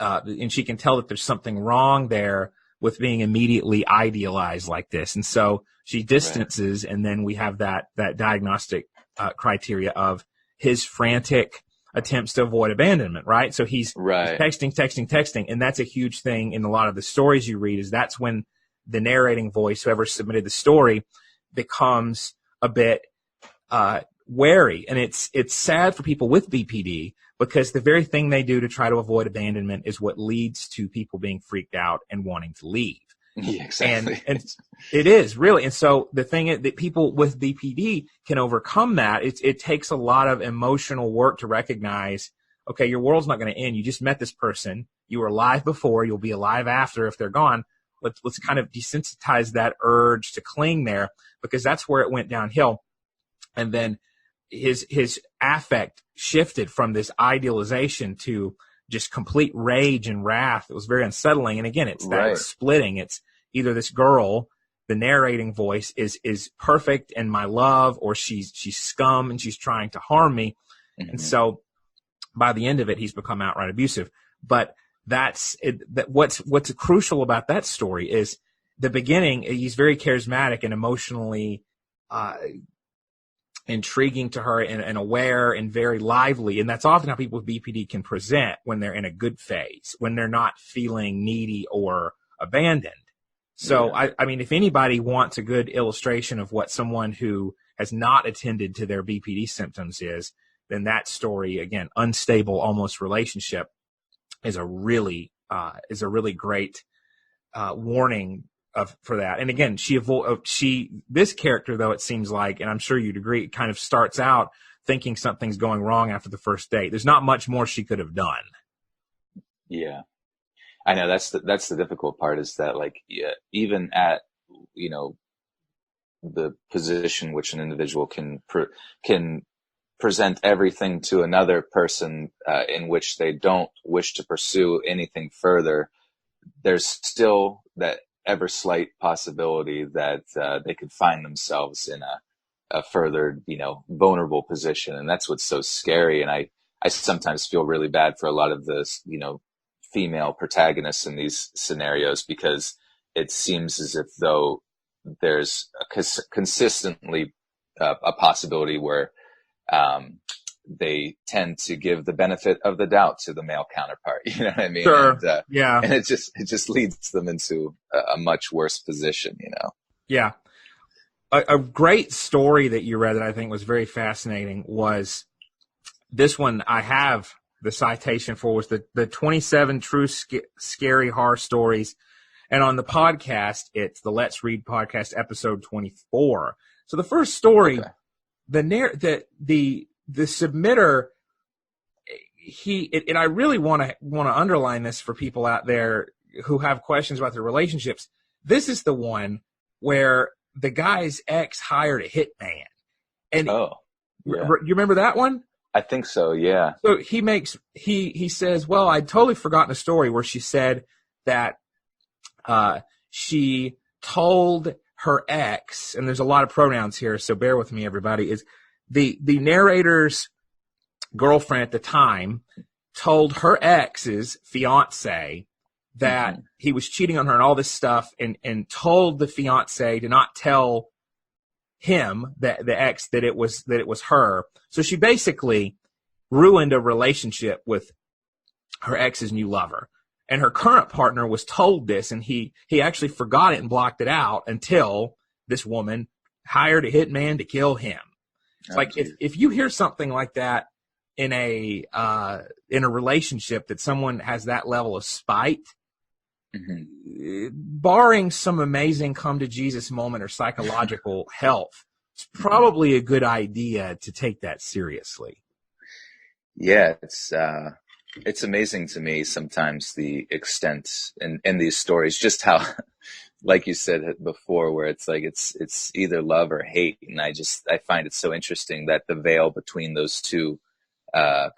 and she can tell that there's something wrong there with being immediately idealized like this. And so she distances, and then we have that diagnostic criteria of his frantic attempts to avoid abandonment, right? So he's texting, and that's a huge thing in a lot of the stories you read, is that's when the narrating voice, whoever submitted the story, becomes a bit wary. And it's sad for people with BPD, because the very thing they do to try to avoid abandonment is what leads to people being freaked out and wanting to leave. Yeah, exactly. And it is really. And so the thing is that people with BPD can overcome that. It takes a lot of emotional work to recognize, okay, your world's not going to end. You just met this person. You were alive before. You'll be alive after if they're gone. Let's kind of desensitize that urge to cling there, because that's where it went downhill. And then his affect shifted from this idealization to just complete rage and wrath. It was very unsettling. And again, it's that splitting. It's either this girl, the narrating voice, is perfect and my love, or she's scum and she's trying to harm me. And so by the end of it, he's become outright abusive. But that's it. What's crucial about that story is the beginning. He's very charismatic and emotionally intriguing to her, and aware and very lively. And that's often how people with BPD can present when they're in a good phase, when they're not feeling needy or abandoned. So, I mean, if anybody wants a good illustration of what someone who has not attended to their BPD symptoms is, then that story, again, unstable, almost relationship, is a really great warning for that. And again, this character, though, it seems like, and I'm sure you'd agree, kind of starts out thinking something's going wrong after the first date. There's not much more she could have done. Yeah, I know that's the difficult part, is that, like, even at, the position which an individual can present everything to another person in which they don't wish to pursue anything further, there's still that ever slight possibility that they could find themselves in a further, vulnerable position. And that's what's so scary. And I sometimes feel really bad for a lot of the, female protagonists in these scenarios, because it seems as if though there's consistently a possibility where they tend to give the benefit of the doubt to the male counterpart. You know what I mean? Sure. And it just leads them into a much worse position, Yeah. A great story that you read that I think was very fascinating was this one. I have the citation for, was the 27 true scary horror stories. And on the podcast, it's the Let's Read podcast, episode 24. So the first story, the submitter, and I really want to underline this for people out there who have questions about their relationships. This is the one where the guy's ex hired a hitman. And you remember that one? I think so, yeah. So he says, well, I'd totally forgotten a story where she said that she told her ex, and there's a lot of pronouns here, so bear with me, everybody, is the narrator's girlfriend at the time told her ex's fiance that he was cheating on her and all this stuff, and told the fiance to not tell him, the ex, that it was her. So she basically ruined a relationship with her ex's new lover. And her current partner was told this, and he actually forgot it and blocked it out until this woman hired a hitman to kill him. It's like if you hear something like that in a relationship, that someone has that level of spite, barring some amazing come to Jesus moment or psychological health, it's probably a good idea to take that seriously. Yeah, it's amazing to me sometimes the extent in these stories, just how, like you said before, where it's like it's either love or hate, and I find it so interesting that the veil between those two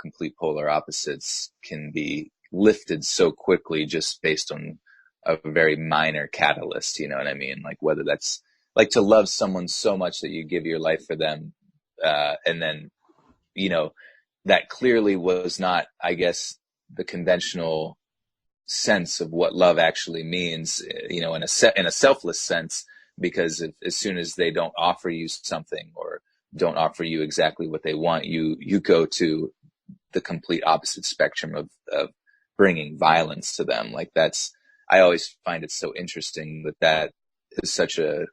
complete polar opposites can be lifted so quickly just based on a very minor catalyst. You know what I mean? Like whether that's like to love someone so much that you give your life for them, and then that clearly was not, I guess, the conventional sense of what love actually means, in a selfless sense, because as soon as they don't offer you something or don't offer you exactly what they want, you go to the complete opposite spectrum of bringing violence to them. Like I always find it so interesting that is such a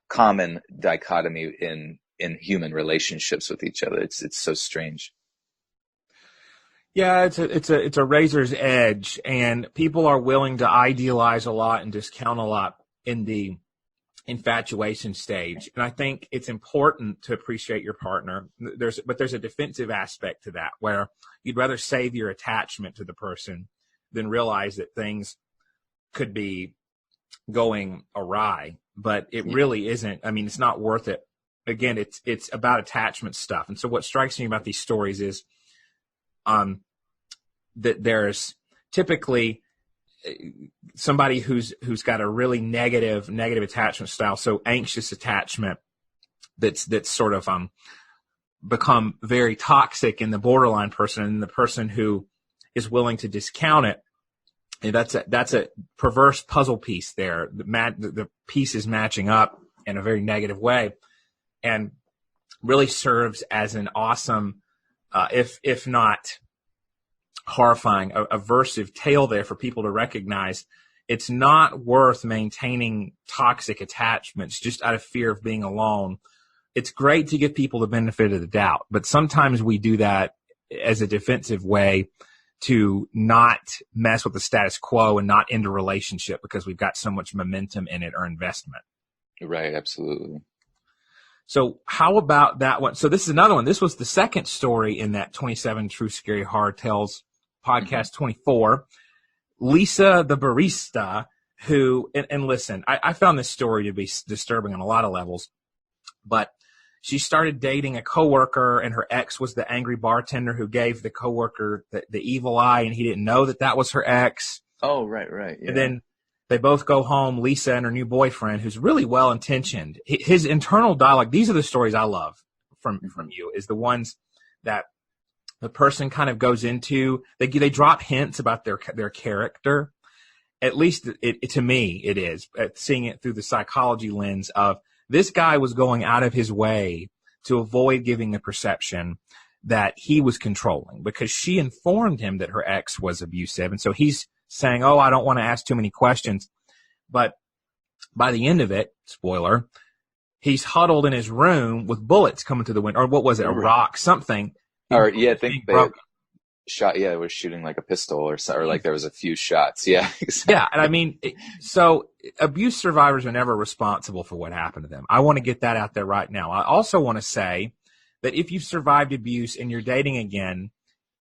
common dichotomy in human relationships with each other. It's so strange. Yeah, it's a razor's edge, and people are willing to idealize a lot and discount a lot in the infatuation stage. And I think it's important to appreciate your partner. But there's a defensive aspect to that, where you'd rather save your attachment to the person than realize that things could be going awry. But it really isn't. I mean, it's not worth it. Again, it's about attachment stuff. And so what strikes me about these stories is that there's typically somebody who's got a really negative attachment style, so anxious attachment that's sort of become very toxic in the borderline person, and the person who is willing to discount it. And that's a perverse puzzle piece there. The piece is matching up in a very negative way, and really serves as an awesome, if not horrifying, aversive tale there for people to recognize. It's not worth maintaining toxic attachments just out of fear of being alone. It's great to give people the benefit of the doubt, but sometimes we do that as a defensive way to not mess with the status quo and not end a relationship because we've got so much momentum in it or investment. Right, absolutely. So how about that one? So this is another one. This was the second story in that 27 True Scary Horror Tales podcast 24. Lisa the barista, who, and listen, I found this story to be disturbing on a lot of levels, but she started dating a coworker, and her ex was the angry bartender who gave the coworker the evil eye, and he didn't know that was her ex. Oh, right. Yeah. And then they both go home, Lisa and her new boyfriend, who's really well-intentioned. His internal dialogue, these are the stories I love from you, is the ones that the person kind of goes into. They drop hints about their character. At least to me, it is, seeing it through the psychology lens of, this guy was going out of his way to avoid giving the perception that he was controlling, because she informed him that her ex was abusive. And so he's saying, oh, I don't want to ask too many questions. But by the end of it, spoiler, he's huddled in his room with bullets coming through the window. Or what was it? A rock, something. Or yeah, I think they shot. Yeah, they were shooting like a pistol or like there was a few shots. Yeah, exactly. Yeah, and I mean, so abuse survivors are never responsible for what happened to them. I want to get that out there right now. I also want to say that if you've survived abuse and you're dating again,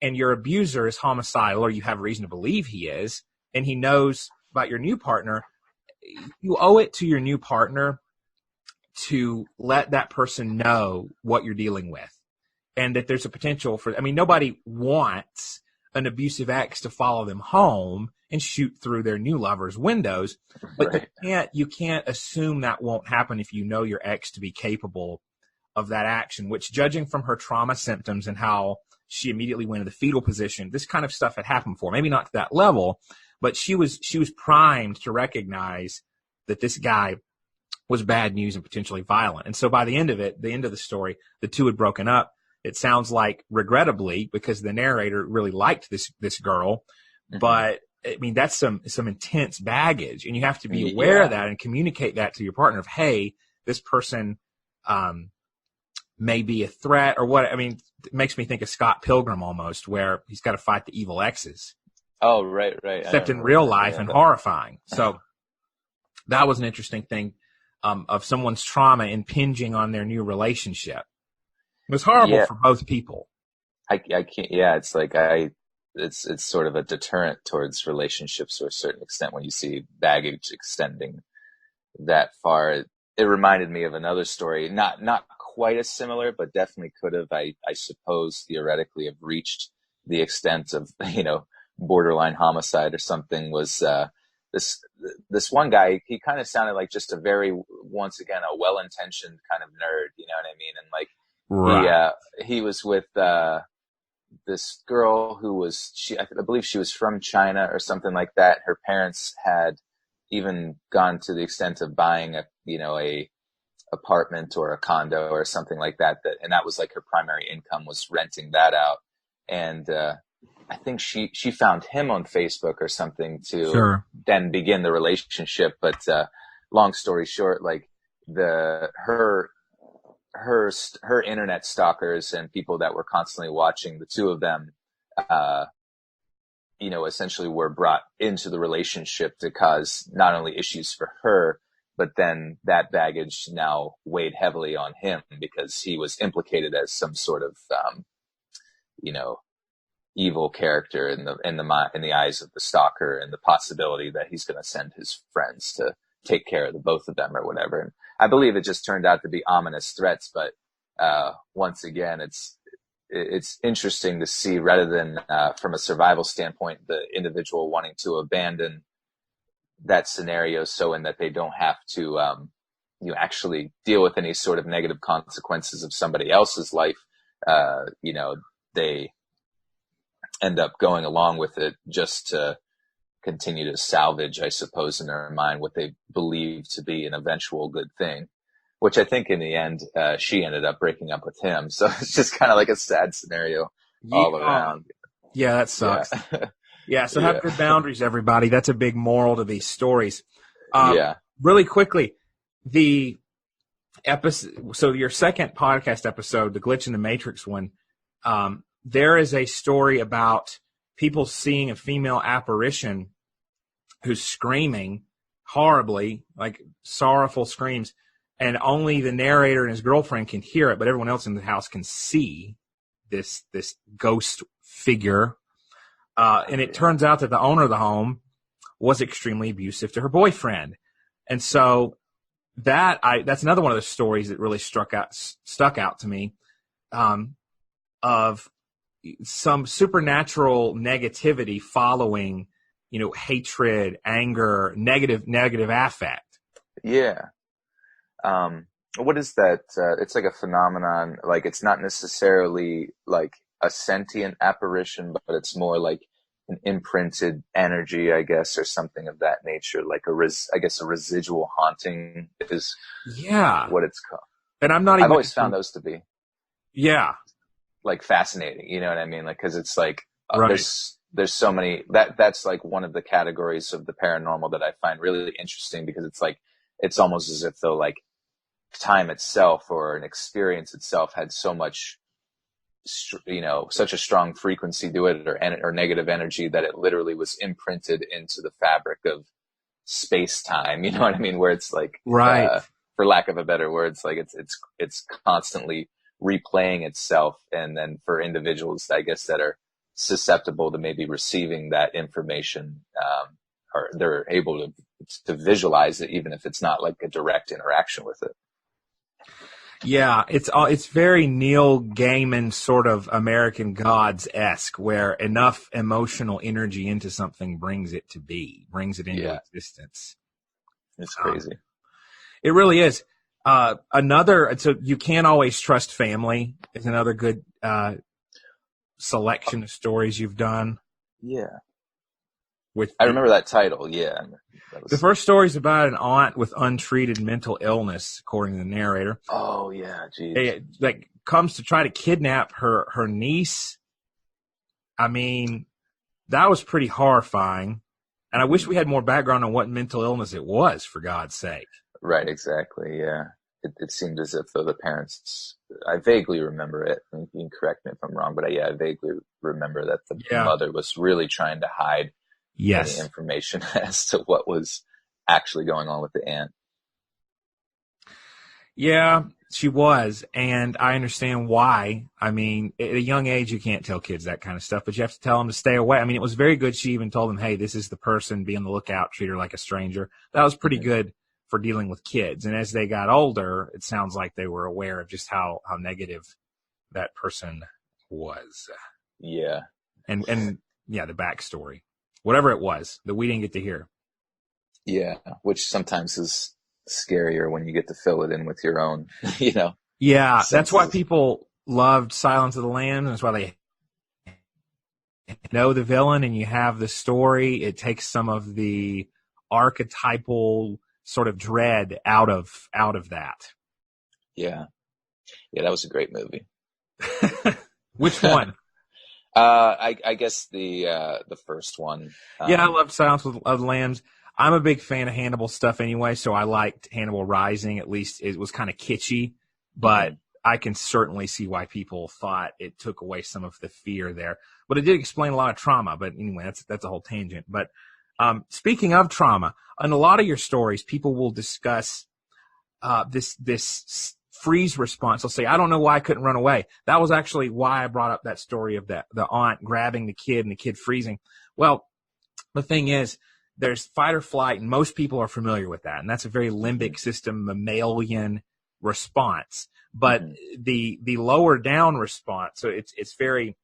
and your abuser is homicidal, or you have reason to believe he is, and he knows about your new partner, you owe it to your new partner to let that person know what you're dealing with. And that there's a potential for, I mean, nobody wants an abusive ex to follow them home and shoot through their new lover's windows. But right. you can't assume that won't happen if you know your ex to be capable of that action, which, judging from her trauma symptoms and how she immediately went into the fetal position, this kind of stuff had happened before. Maybe not to that level, but she was primed to recognize that this guy was bad news and potentially violent. And so by the end of the story, the two had broken up. It sounds like regrettably, because the narrator really liked this girl, but I mean, that's some intense baggage, and you have to be aware of that and communicate that to your partner of, hey, this person, may be a threat or what. I mean, it makes me think of Scott Pilgrim almost, where he's got to fight the evil exes. Oh, right. Except in real life and horrifying. So that was an interesting thing, of someone's trauma impinging on their new relationship. It was horrible for both people. I can't, it's like it's sort of a deterrent towards relationships to a certain extent when you see baggage extending that far. It reminded me of another story, not quite as similar, but definitely could have, I suppose, theoretically have reached the extent of, borderline homicide or something. Was this one guy, he kind of sounded like just a very, once again, a well-intentioned kind of nerd, you know what I mean? And like, he was with this girl who was, I believe she was from China or something like that. Her parents had even gone to the extent of buying a apartment or a condo or something like that, and that was like her primary income, was renting that out. And I think she found him on Facebook or something to then begin the relationship. But long story short, like her internet stalkers and people that were constantly watching the two of them, essentially were brought into the relationship to cause not only issues for her, but then that baggage now weighed heavily on him because he was implicated as some sort of, evil character in the eyes of the stalker, and the possibility that he's going to send his friends to take care of the both of them or whatever. And I believe it just turned out to be ominous threats. But once again, it's interesting to see, rather than from a survival standpoint, the individual wanting to abandon that scenario so in that they don't have to actually deal with any sort of negative consequences of somebody else's life. They end up going along with it just to continue to salvage, I suppose, in their mind what they believe to be an eventual good thing, which I think in the end she ended up breaking up with him. So it's just kind of like a sad scenario all around. Yeah, that sucks. So have good boundaries, everybody. That's a big moral to these stories. Really quickly, the episode. So your second podcast episode, the Glitch in the Matrix one, there is a story about people seeing a female apparition who's screaming horribly, like sorrowful screams, and only the narrator and his girlfriend can hear it, but everyone else in the house can see this ghost figure. And it turns out that the owner of the home was extremely abusive to her boyfriend. And so that's another one of the stories that really stuck out to me, of some supernatural negativity following, hatred, anger, negative affect. Yeah. What is that? It's like a phenomenon, like it's not necessarily like a sentient apparition, but it's more like an imprinted energy, I guess, or something of that nature. Like a residual haunting is what it's called. And I've always found those to be like fascinating. You know what I mean? Like, cause it's like, there's so many, that's like one of the categories of the paranormal that I find really interesting, because it's like, it's almost as if though like time itself or an experience itself had so much, such a strong frequency to it, or negative energy, that it literally was imprinted into the fabric of space time. You know what I mean? Where it's like, for lack of a better word, it's like it's constantly replaying itself. And then for individuals, I guess, that are susceptible to maybe receiving that information, or they're able to visualize it, even if it's not like a direct interaction with it. Yeah, it's very Neil Gaiman sort of American Gods-esque, where enough emotional energy into something brings it into existence. It's crazy. It really is. So You Can't Always Trust Family is another good selection of stories you've done. Yeah. With I remember that title. Yeah. the first story is about an aunt with untreated mental illness, according to the narrator. Oh yeah, geez. It like comes to try to kidnap her niece. I mean, that was pretty horrifying. And I wish we had more background on what mental illness it was, for God's sake. Right, exactly. Yeah. It seemed as if though the parents, I vaguely remember it. You can correct me if I'm wrong, but I vaguely remember that the mother was really trying to hide any information as to what was actually going on with the aunt. Yeah, she was, and I understand why. I mean, at a young age, you can't tell kids that kind of stuff, but you have to tell them to stay away. I mean, it was very good. She even told them, hey, this is the person, be on the lookout, treat her like a stranger. That was pretty good for dealing with kids. And as they got older, it sounds like they were aware of just how negative that person was. Yeah. And yeah, the backstory, whatever it was that we didn't get to hear. Yeah, which sometimes is scarier when you get to fill it in with your own, Yeah, senses. That's why people loved Silence of the Lambs. That's why they know the villain and you have the story. It takes some of the archetypal sort of dread out of that. Yeah, that was a great movie. Which one? I guess the first one. Yeah, I loved Silence of the Lambs. I'm a big fan of Hannibal stuff anyway, so I liked Hannibal Rising. At least it was kind of kitschy, but I can certainly see why people thought it took away some of the fear there. But it did explain a lot of trauma. But anyway, that's a whole tangent. But speaking of trauma, in a lot of your stories, people will discuss this freeze response. They'll say, I don't know why I couldn't run away. That was actually why I brought up that story of the aunt grabbing the kid and the kid freezing. Well, the thing is, there's fight or flight, and most people are familiar with that. And that's a very limbic system, mammalian response. But the lower down response, so it's very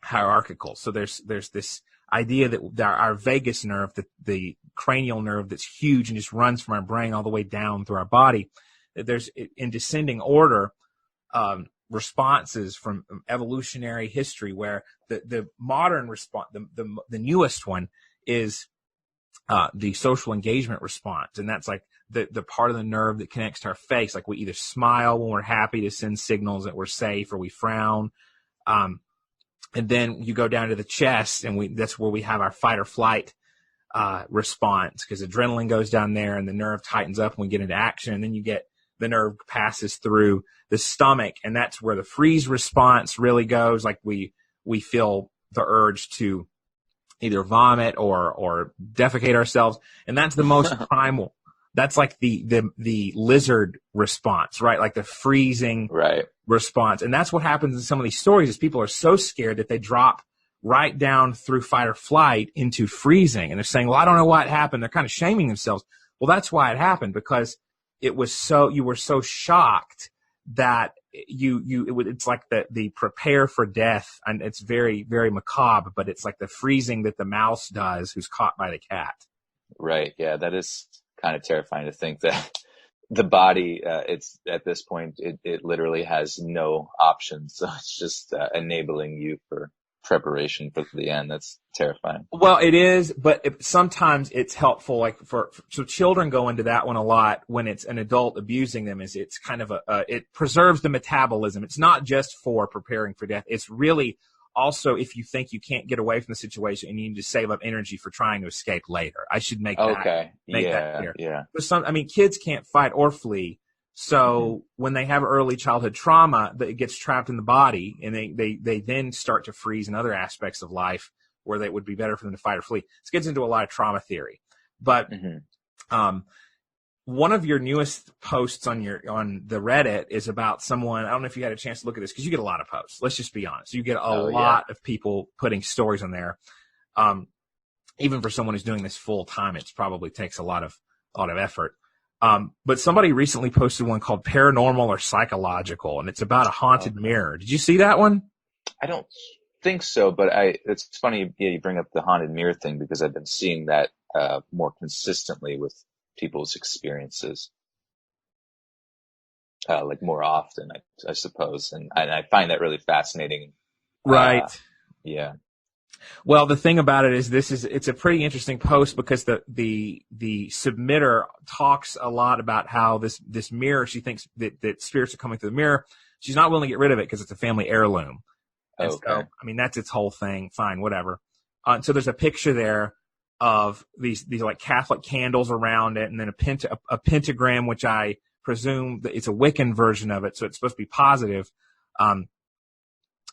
hierarchical. So there's this idea that our vagus nerve, the cranial nerve that's huge and just runs from our brain all the way down through our body, there's in descending order responses from evolutionary history where the modern response, the newest one is the social engagement response. And that's like the part of the nerve that connects to our face. Like we either smile when we're happy to send signals that we're safe, or we frown. And then you go down to the chest, and that's where we have our fight or flight response, because adrenaline goes down there and the nerve tightens up and we get into action. And then you get the nerve passes through the stomach, and that's where the freeze response really goes. Like we feel the urge to either vomit or defecate ourselves, and that's the most primal. That's like the lizard response, right? Like the freezing response. And that's what happens in some of these stories is people are so scared that they drop right down through fight or flight into freezing. And they're saying, well, I don't know why it happened. They're kind of shaming themselves. Well, that's why it happened, because you were so shocked that it's like the prepare for death. And it's very, very macabre, but it's like the freezing that the mouse does who's caught by the cat. Right. Yeah. That is kind of terrifying to think that the body, it's at this point, it literally has no options. So it's just enabling you for preparation for the end. That's terrifying. Well, it is, but sometimes it's helpful. Like so children go into that one a lot when it's an adult abusing them. It's kind of it preserves the metabolism. It's not just for preparing for death. It's really also if you think you can't get away from the situation and you need to save up energy for trying to escape later. I should make that that clear. Yeah. But kids can't fight or flee. So when they have early childhood trauma, it gets trapped in the body, and they then start to freeze in other aspects of life where it would be better for them to fight or flee. This gets into a lot of trauma theory. But one of your newest posts on the Reddit is about someone. I don't know if you had a chance to look at this, because you get a lot of posts. Let's just be honest. You get a lot of people putting stories on there. Even for someone who's doing this full time, it probably takes a lot of effort. But somebody recently posted one called Paranormal or Psychological, and it's about a haunted mirror. Did you see that one? I don't think so, but it's funny you bring up the haunted mirror thing, because I've been seeing that more consistently with people's experiences, like more often, I suppose. And I find that really fascinating. Right. Yeah. Well, the thing about it is it's a pretty interesting post because the submitter talks a lot about how this mirror, she thinks that spirits are coming through the mirror. She's not willing to get rid of it because it's a family heirloom. And Okay. so, I mean, that's its whole thing. Fine, whatever. So there's a picture there of these like Catholic candles around it, and then a pentagram, which I presume that it's a Wiccan version of it, so it's supposed to be positive. And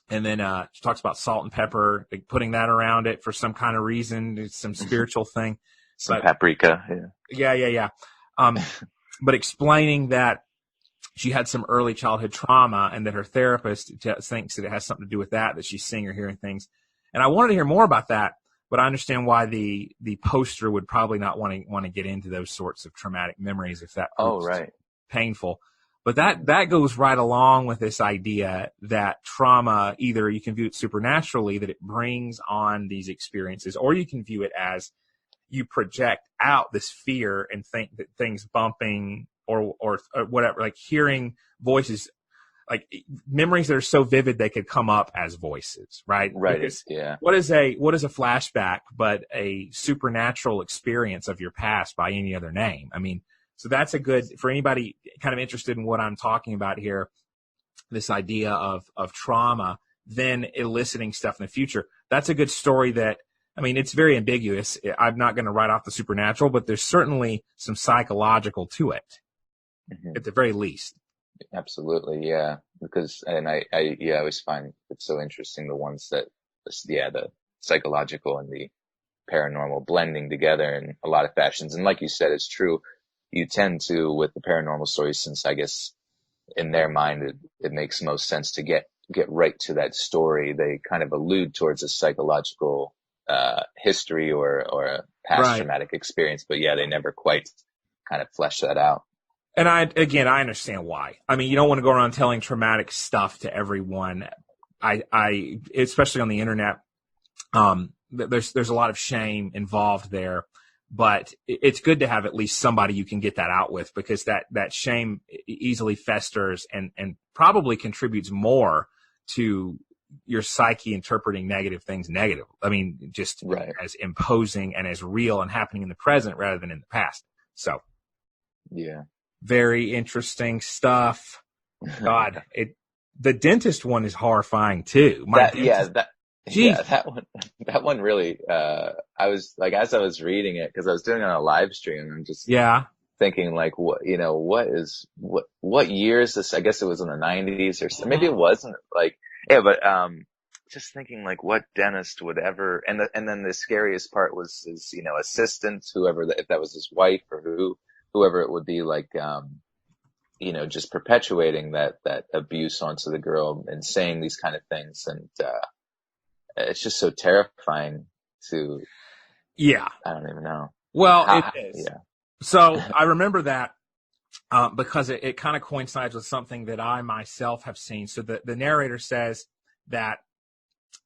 then she talks about salt and pepper, like putting that around it for some kind of reason, it's some spiritual thing. Some paprika. Yeah. But explaining that she had some early childhood trauma and that her therapist thinks that it has something to do with that she's seeing or hearing things. And I wanted to hear more about that, but I understand why the poster would probably not want to get into those sorts of traumatic memories if that proves painful. But that goes right along with this idea that trauma, either you can view it supernaturally, that it brings on these experiences, or you can view it as you project out this fear and think that things bumping or whatever, like hearing voices, like memories that are so vivid they could come up as voices, right? Right. Because yeah. What is a flashback but a supernatural experience of your past by any other name? I mean, so that's a good, for anybody kind of interested in what I'm talking about here, this idea of trauma, then eliciting stuff in the future. That's a good story that, I mean, it's very ambiguous. I'm not going to write off the supernatural, but there's certainly some psychological to it, at the very least. Absolutely, yeah. Because, and I always find it so interesting, the ones that, the psychological and the paranormal blending together in a lot of fashions. And like you said, it's true. You tend to, with the paranormal stories, since I guess in their mind it makes most sense to get right to that story. They kind of allude towards a psychological history or a past traumatic experience, but yeah, they never quite kind of flesh that out. And I understand why. I mean, you don't want to go around telling traumatic stuff to everyone. I especially on the internet, there's a lot of shame involved there. But it's good to have at least somebody you can get that out with, because that shame easily festers and probably contributes more to your psyche interpreting negative things negative. I mean, just as imposing and as real and happening in the present rather than in the past. So, yeah, very interesting stuff. God, the dentist one is horrifying too. That one really, I was like, as I was reading it, cause I was doing it on a live stream, I'm just thinking like, what year is this? I guess it was in the 90s or so. Maybe it wasn't but, just thinking like what dentist would ever, and then the scariest part was his, assistant, if that was his wife or whoever it would be, like, just perpetuating that abuse onto the girl and saying these kind of things. And, it's just so terrifying to, I don't even know. Well, it is. Yeah. So I remember that, because it kind of coincides with something that I myself have seen. So the narrator says that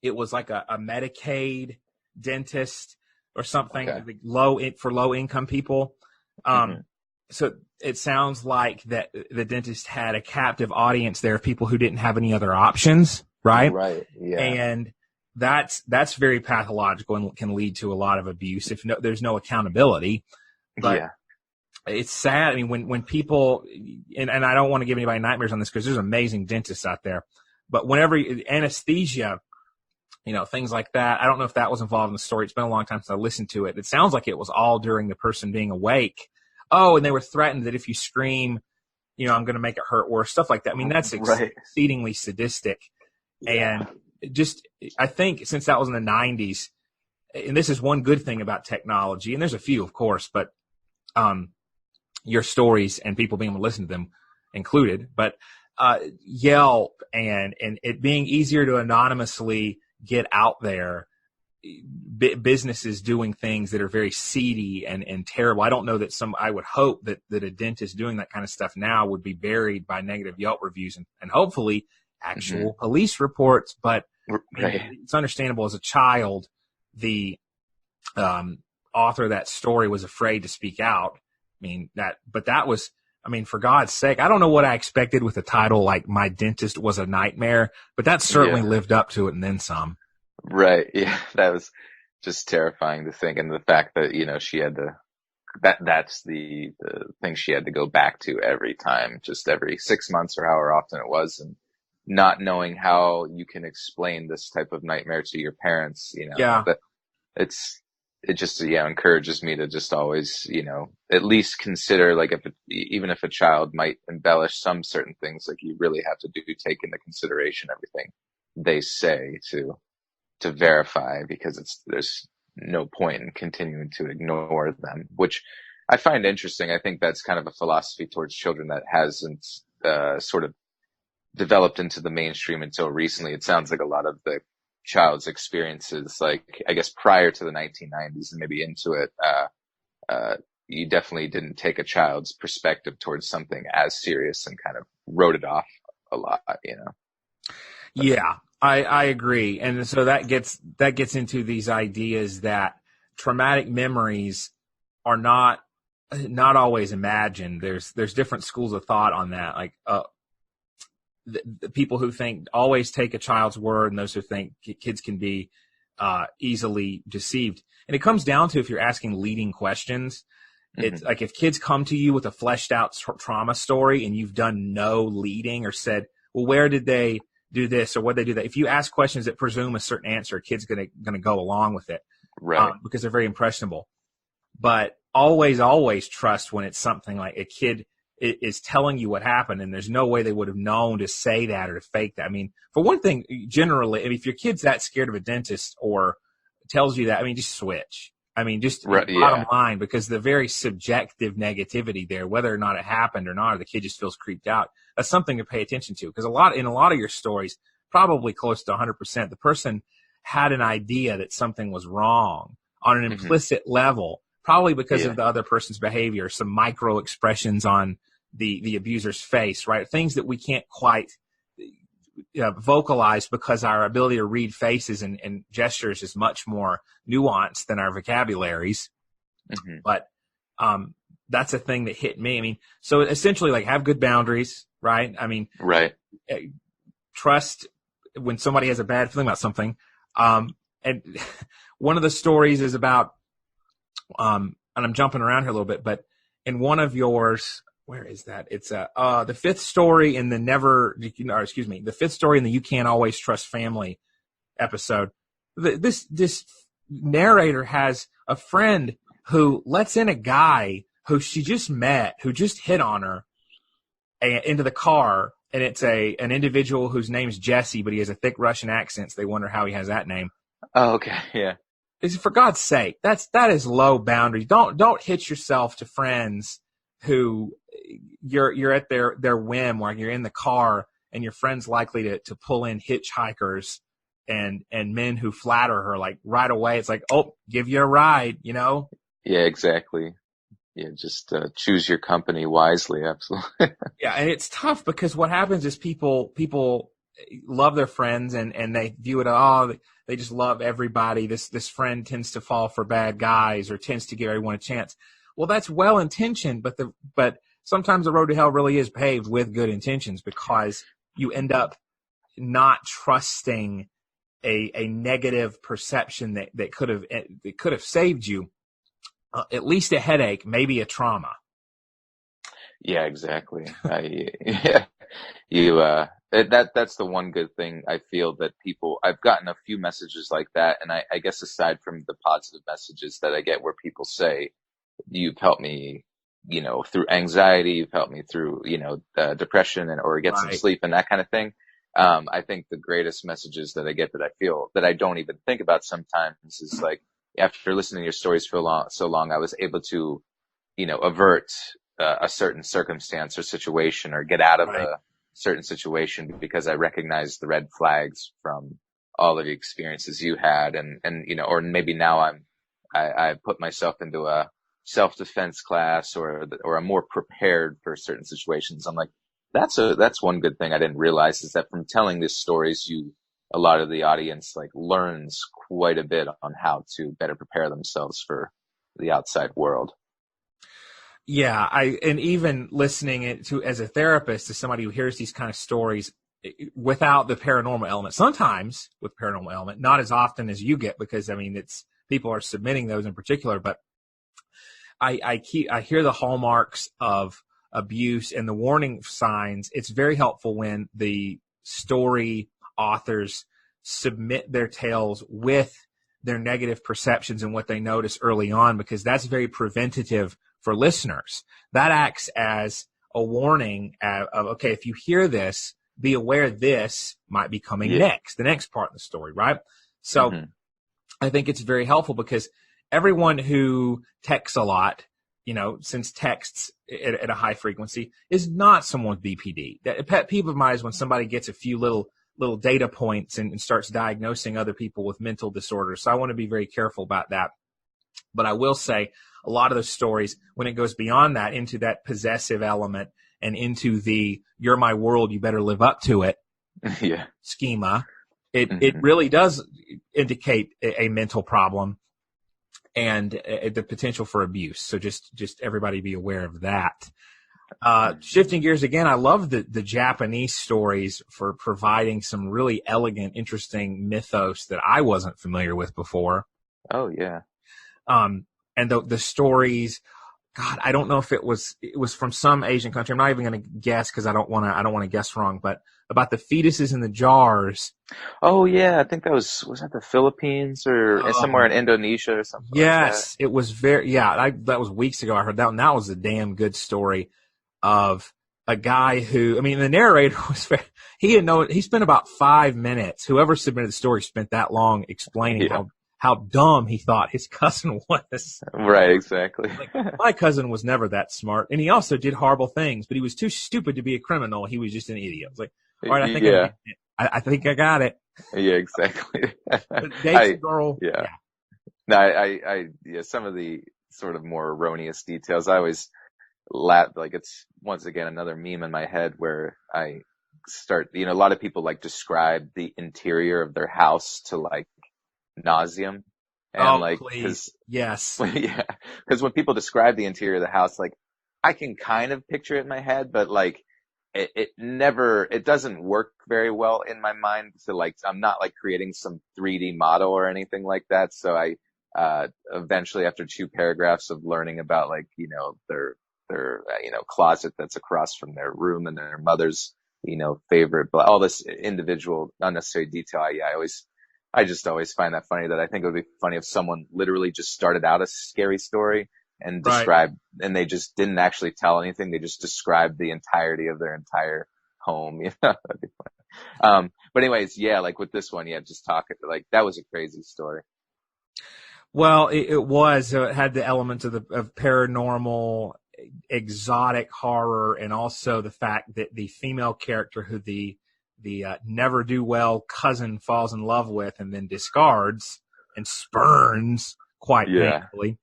it was like a Medicaid dentist or something, like for low income people. So it sounds like that the dentist had a captive audience there of people who didn't have any other options. Right. Right. Yeah. And that's very pathological and can lead to a lot of abuse if there's no accountability. But it's sad. I mean, when people, and I don't want to give anybody nightmares on this because there's amazing dentists out there, but whenever anesthesia, things like that, I don't know if that was involved in the story. It's been a long time since I listened to it. It sounds like it was all during the person being awake. Oh, and they were threatened that if you scream, I'm going to make it hurt worse, stuff like that. I mean, that's exceedingly sadistic. And I think since that was in the 90s, and this is one good thing about technology, and there's a few, of course, but your stories and people being able to listen to them included, but Yelp and it being easier to anonymously get out there, businesses doing things that are very seedy and terrible. I don't know that I would hope that a dentist doing that kind of stuff now would be buried by negative Yelp reviews and hopefully actual police reports, but it's understandable. As a child, the author of that story was afraid to speak out. But that was, for God's sake, I don't know what I expected with a title like My Dentist Was a Nightmare, but that certainly lived up to it and then some. Right. Yeah. That was just terrifying to think. And the fact that, she had to, that's the thing she had to go back to every time, just every 6 months or however often it was. And not knowing how you can explain this type of nightmare to your parents, Yeah. that it's, it just, encourages me to just always, at least consider, like, even if a child might embellish some certain things, like, you really have to take into consideration everything they say to verify, because there's no point in continuing to ignore them, which I find interesting. I think that's kind of a philosophy towards children that hasn't sort of developed into the mainstream until recently. It sounds like a lot of the child's experiences, like, I guess, prior to the 1990s and maybe into it, you definitely didn't take a child's perspective towards something as serious and kind of wrote it off a lot. But, Yeah, I agree. And so that gets into these ideas that traumatic memories are not always imagined. There's different schools of thought on that. Like the people who think always take a child's word, and those who think kids can be easily deceived. And it comes down to, if you're asking leading questions, it's like if kids come to you with a fleshed out trauma story and you've done no leading or said, well, where did they do this or what they do that? If you ask questions that presume a certain answer, a kid's gonna go along with it, right. Because they're very impressionable. But always trust when it's something like a kid is telling you what happened, and there's no way they would have known to say that or to fake that. I mean, for one thing, generally, if your kid's that scared of a dentist or tells you that, I mean, just switch. I mean, just Right, bottom yeah. line, because the very subjective negativity there, whether or not it happened or not, or the kid just feels creeped out, that's something to pay attention to. Because in a lot of your stories, probably close to 100%, the person had an idea that something was wrong on an implicit level, probably because Yeah. of the other person's behavior, some micro expressions on the abuser's face, right? Things that we can't quite vocalize because our ability to read faces and gestures is much more nuanced than our vocabularies. But that's a thing that hit me. I mean, so essentially, like, have good boundaries, right? I mean, Right. trust when somebody has a bad feeling about something. And one of the stories is about, and I'm jumping around here a little bit, but in one of yours, where is that? It's the fifth story in the the fifth story in the You Can't Always Trust Family episode. This narrator has a friend who lets in a guy who she just met, who just hit on her, into the car, and it's an individual whose name's Jesse, but he has a thick Russian accent, so they wonder how he has that name. Oh, okay. Yeah. For God's sake, that is low boundary. Don't hitch yourself to friends who you're at their whim, while you're in the car, and your friend's likely to pull in hitchhikers and men who flatter her, like, right away. It's like, oh, give you a ride, Yeah, exactly. Yeah, just choose your company wisely. Absolutely. Yeah, and it's tough because what happens is people love their friends and they view it, they just love everybody. This friend tends to fall for bad guys or tends to give everyone a chance. Well, that's well intentioned, but sometimes the road to hell really is paved with good intentions, because you end up not trusting a negative perception that could have saved you at least a headache, maybe a trauma. Yeah, exactly. That's the one good thing I feel that I've gotten a few messages like that. And I guess aside from the positive messages that I get where people say, you've helped me, through anxiety, you've helped me through, depression or get some sleep and that kind of thing. I think the greatest messages that I get that I feel that I don't even think about sometimes is like, after listening to your stories for so long, I was able to, avert a certain circumstance or situation, or get out of a certain situation, because I recognized the red flags from all of the experiences you had. And, or maybe now I put myself into a self-defense class, or I'm more prepared for certain situations. I'm like, that's one good thing I didn't realize, is that from telling these stories, a lot of the audience like learns quite a bit on how to better prepare themselves for the outside world. Yeah, and even listening to as a therapist, to somebody who hears these kind of stories, without the paranormal element. Sometimes with paranormal element, not as often as you get, because I mean, it's people are submitting those in particular, but I hear the hallmarks of abuse and the warning signs. It's very helpful when the story authors submit their tales with their negative perceptions and what they notice early on, because that's very preventative for listeners. That acts as a warning of, okay, if you hear this, be aware this might be coming next, the next part of the story, right? So I think it's very helpful, because everyone who texts a lot, since texts at a high frequency, is not someone with BPD. A pet peeve of mine is when somebody gets a few little data points and starts diagnosing other people with mental disorders. So I want to be very careful about that. But I will say a lot of those stories, when it goes beyond that into that possessive element and into the "you're my world, you better live up to it" schema, it really does indicate a mental problem and the potential for abuse. So just everybody be aware of that. Shifting gears again, I love the Japanese stories for providing some really elegant, interesting mythos that I wasn't familiar with before. Oh yeah. And the stories, God, I don't know if it was from some Asian country. I'm not even going to guess, because I don't want to guess wrong, but about the fetuses in the jars. Oh yeah, I think was that the Philippines or somewhere in Indonesia or something. Yes, like that. It was that was weeks ago. I heard that one. That was a damn good story of a guy who, I mean, the narrator was he spent about 5 minutes. Whoever submitted the story spent that long explaining how dumb he thought his cousin was. Right, exactly. Like, my cousin was never that smart, and he also did horrible things, but he was too stupid to be a criminal. He was just an idiot. I was like, all right, I think I got it. Yeah, exactly. But dates a girl. Yeah. No, I some of the sort of more erroneous details, I always laugh. Like, it's once again another meme in my head where I start, a lot of people like describe the interior of their house to like nauseum. And please. Yes. Yeah. Because when people describe the interior of the house, like, I can kind of picture it in my head, but like, it doesn't work very well in my mind. So like, I'm not like creating some 3D model or anything like that. So I, eventually after 2 paragraphs of learning about like, their closet that's across from their room and their mother's, favorite, but all this individual unnecessary detail. I just always find that funny, that I think it would be funny if someone literally just started out a scary story and described, and they just didn't actually tell anything. They just described the entirety of their entire home. That'd be funny. But anyways, like with this one, just talk, like, that was a crazy story. Well, it was. It had the elements of paranormal, exotic horror, and also the fact that the female character who the never-do-well cousin falls in love with and then discards and spurns quite painfully.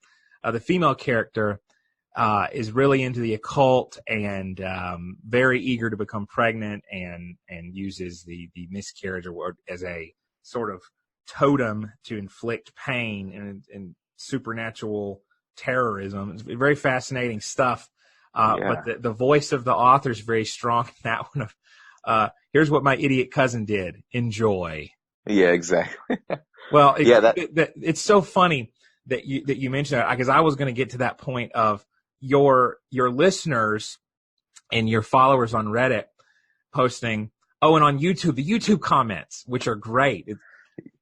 The female character is really into the occult and very eager to become pregnant, and uses the miscarriage as a sort of totem to inflict pain and supernatural terrorism. It's very fascinating stuff. But the voice of the author is very strong in that one of, here's what my idiot cousin did. Enjoy. Yeah, exactly. Well, it's so funny that you mentioned that, because I was going to get to that point of your listeners and your followers on Reddit posting. Oh, and on YouTube, the YouTube comments, which are great.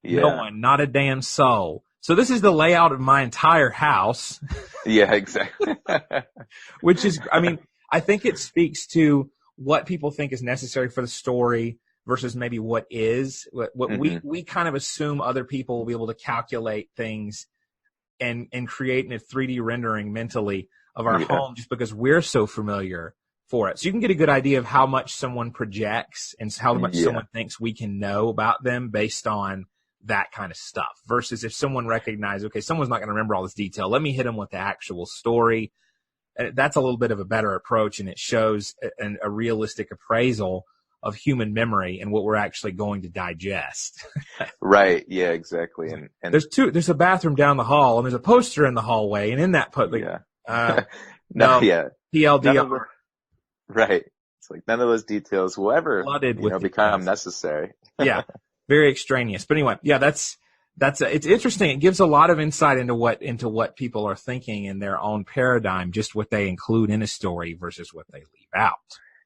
No one, not a damn soul. So this is the layout of my entire house. Yeah, exactly. Which is, I mean, I think it speaks to what people think is necessary for the story versus maybe what is. What we kind of assume other people will be able to calculate things and create a 3D rendering mentally of our home, just because we're so familiar for it. So you can get a good idea of how much someone projects and how much someone thinks we can know about them based on that kind of stuff, versus if someone recognizes, okay, someone's not going to remember all this detail, let me hit them with the actual story. That's a little bit of a better approach, and it shows a realistic appraisal of human memory and what we're actually going to digest. Right. Yeah, exactly. And there's a bathroom down the hall, and there's a poster in the hallway, and in that TLDR. Right. It's like none of those details will ever, Flooded with become details. necessary. Yeah, very extraneous. But anyway, yeah, it's interesting. It gives a lot of insight into what people are thinking in their own paradigm, just what they include in a story versus what they leave out.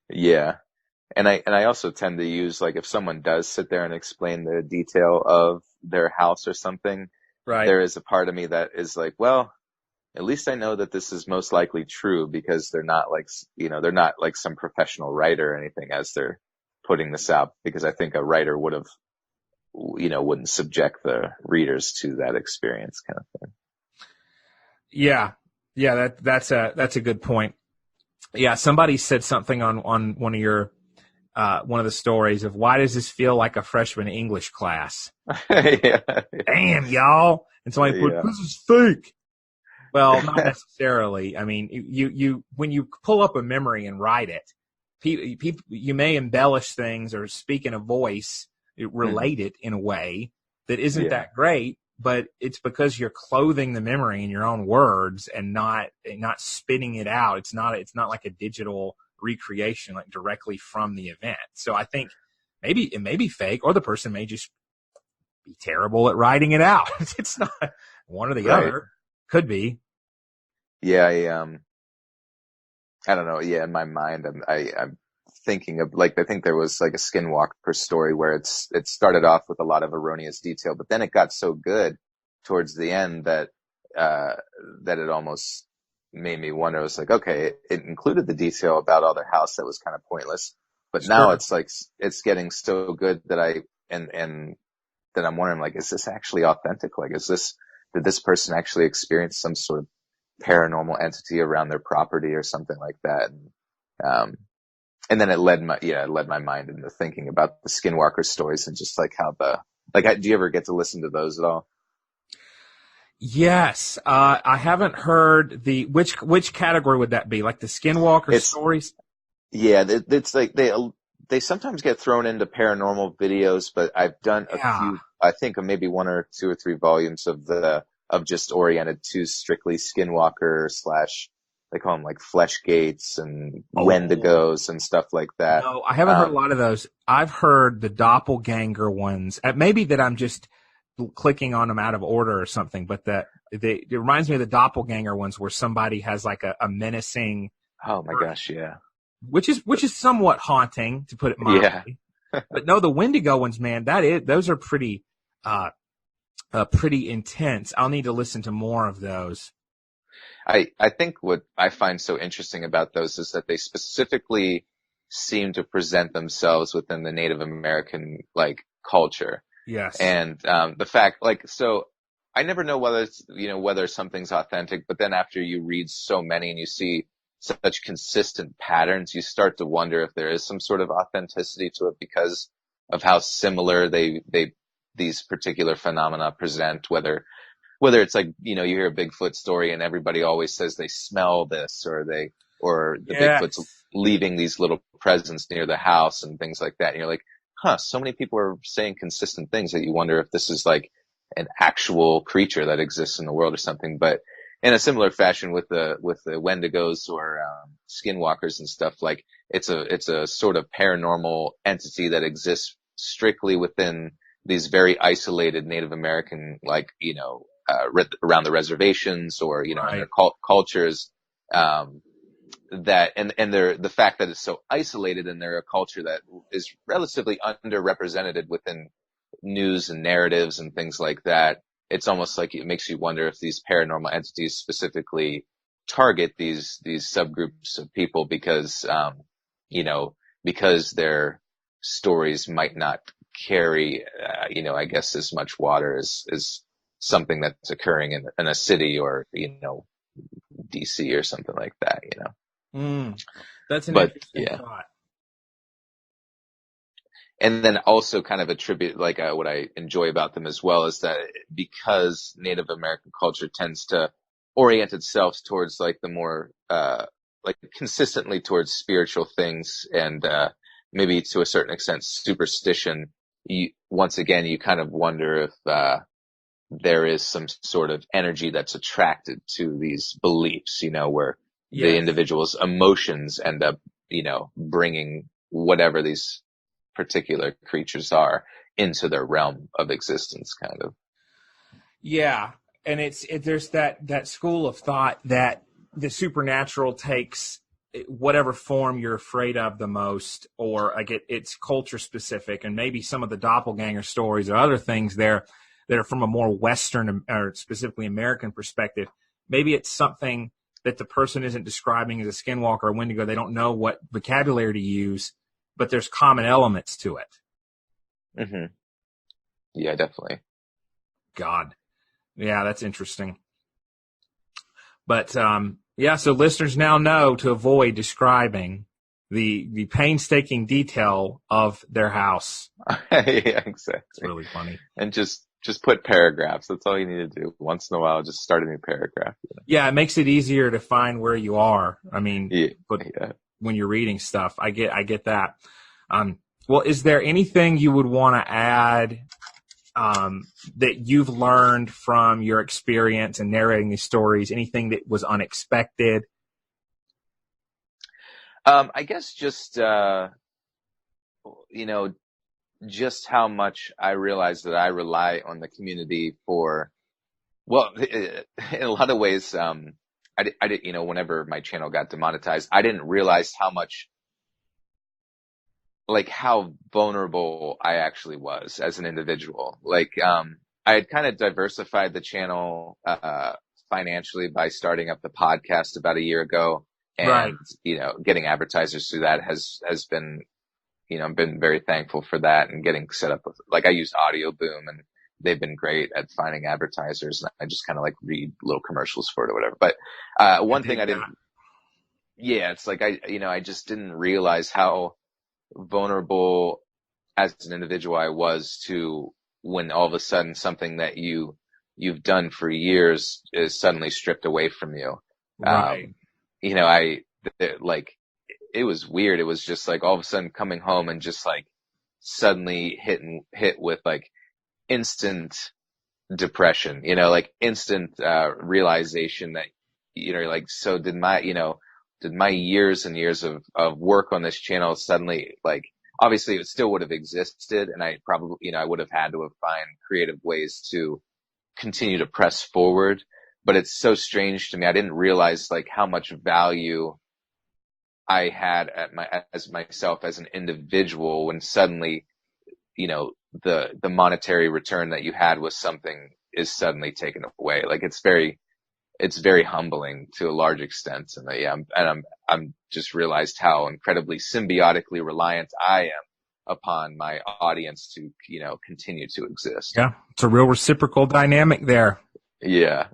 Yeah. And I also tend to use, like, if someone does sit there and explain the detail of their house or something, Right. there is a part of me that is like, well, at least I know that this is most likely true, because they're not like, they're not like some professional writer or anything as they're putting this out, because I think a writer wouldn't subject the readers to that experience, kind of thing. Yeah. Yeah, that's a good point. Yeah, somebody said something on one of your one of the stories of, why does this feel like a freshman English class? Yeah. Damn, y'all. And somebody put, Yeah. this is fake. Well, not necessarily. I mean, you when you pull up a memory and write it, people, you may embellish things or speak in a voice, relate it in a way that isn't that great, but it's because you're clothing the memory in your own words and not spitting it out. It's not like a digital recreation, like directly from the event. So I think maybe it may be fake, or the person may just be terrible at writing it out. It's not one or the other. Could be. Yeah, I don't know. Yeah, in my mind, I'm thinking of, like, I think there was like a Skinwalker story where it started off with a lot of erroneous detail, but then it got so good towards the end that that it almost made me wonder. I was like, okay, it included the detail about all their house that was kind of pointless, but now it's like it's getting so good that and that I'm wondering, like, is this actually authentic? Like, did this person actually experience some sort of paranormal entity around their property or something like that? And then it led my mind into thinking about the Skinwalker stories, and just like how do you ever get to listen to those at all? Yes. I haven't heard which category would that be? Like the Skinwalker stories? Yeah, it's like they sometimes get thrown into paranormal videos, but I've done a few, I think maybe one or two or three volumes of just oriented to strictly Skinwalker / they call them like flesh gates and Wendigos and stuff like that. No, I haven't heard a lot of those. I've heard the doppelganger ones. Maybe that I'm just clicking on them out of order or something, but it reminds me of the doppelganger ones where somebody has like a menacing. Oh my gosh, yeah. Which is somewhat haunting, to put it mildly. Yeah. But no, the Wendigo ones, man, those are pretty intense. I'll need to listen to more of those. I think what I find so interesting about those is that they specifically seem to present themselves within the Native American, like, culture. Yes. And the fact, like, so I never know whether something's authentic, but then after you read so many and you see such consistent patterns, you start to wonder if there is some sort of authenticity to it because of how similar these particular phenomena present, whether it's like, you hear a Bigfoot story and everybody always says they smell this, or the Bigfoot's leaving these little presents near the house and things like that. And you're like, so many people are saying consistent things that you wonder if this is like an actual creature that exists in the world or something. But in a similar fashion with the Wendigos or Skinwalkers and stuff, like it's a sort of paranormal entity that exists strictly within these very isolated Native American, like, around the reservations or, in their cultures, that, and the fact that it's so isolated and they're a culture that is relatively underrepresented within news and narratives and things like that. It's almost like it makes you wonder if these paranormal entities specifically target these subgroups of people because, because their stories might not carry, I guess as much water as something that's occurring in a city or, DC or something like that, That's an interesting thought. And then also kind of attribute, like, what I enjoy about them as well is that because Native American culture tends to orient itself towards like the more, like consistently towards spiritual things and, maybe to a certain extent superstition, once again, you kind of wonder if, there is some sort of energy that's attracted to these beliefs, where the individual's emotions end up bringing whatever these particular creatures are into their realm of existence, kind of. Yeah, and there's that school of thought that the supernatural takes whatever form you're afraid of the most, or like it's culture specific, and maybe some of the doppelganger stories or other things there that are from a more Western or specifically American perspective. Maybe it's something that the person isn't describing as a skinwalker or Wendigo. They don't know what vocabulary to use, but there's common elements to it. Mm-hmm. Yeah, definitely. God. Yeah, that's interesting. But, so listeners now know to avoid describing the painstaking detail of their house. Yeah, exactly. It's really funny. And just put paragraphs. That's all you need to do. Once in a while, just start a new paragraph. Yeah, it makes it easier to find where you are. I mean, when you're reading stuff, I get that. Well, is there anything you would want to add that you've learned from your experience in narrating these stories? Anything that was unexpected? I guess just just how much I realize that I rely on the community for, well, in a lot of ways, I did, whenever my channel got demonetized, I didn't realize how much, like, how vulnerable I actually was as an individual. Like, I had kind of diversified the channel, financially by starting up the podcast about a year ago. And, right. Getting advertisers through that has been, I've been very thankful for that, and getting set up with, like, I used Audio Boom, and they've been great at finding advertisers. And I just kind of like read little commercials for it or whatever. But, one thing I didn't, it's like, I just didn't realize how vulnerable as an individual I was to when all of a sudden something that you've done for years is suddenly stripped away from you. Right. It was weird. It was just like all of a sudden coming home and just like suddenly hit with like instant depression, like instant realization that, like, so did my years and years of work on this channel suddenly, like, obviously it still would have existed, and I probably, I would have had to have find creative ways to continue to press forward. But it's so strange to me. I didn't realize like how much value I had as myself as an individual when suddenly, the monetary return that you had was something is suddenly taken away. Like, it's very humbling to a large extent. And I'm just realized how incredibly symbiotically reliant I am upon my audience to, continue to exist. Yeah. It's a real reciprocal dynamic there. Yeah.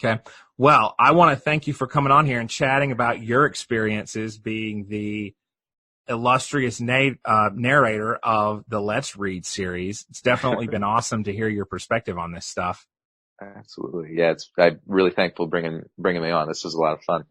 Okay. Well, I want to thank you for coming on here and chatting about your experiences being the illustrious narrator of the Let's Read series. It's definitely been awesome to hear your perspective on this stuff. Absolutely. Yeah. I'm really thankful bringing me on. This was a lot of fun.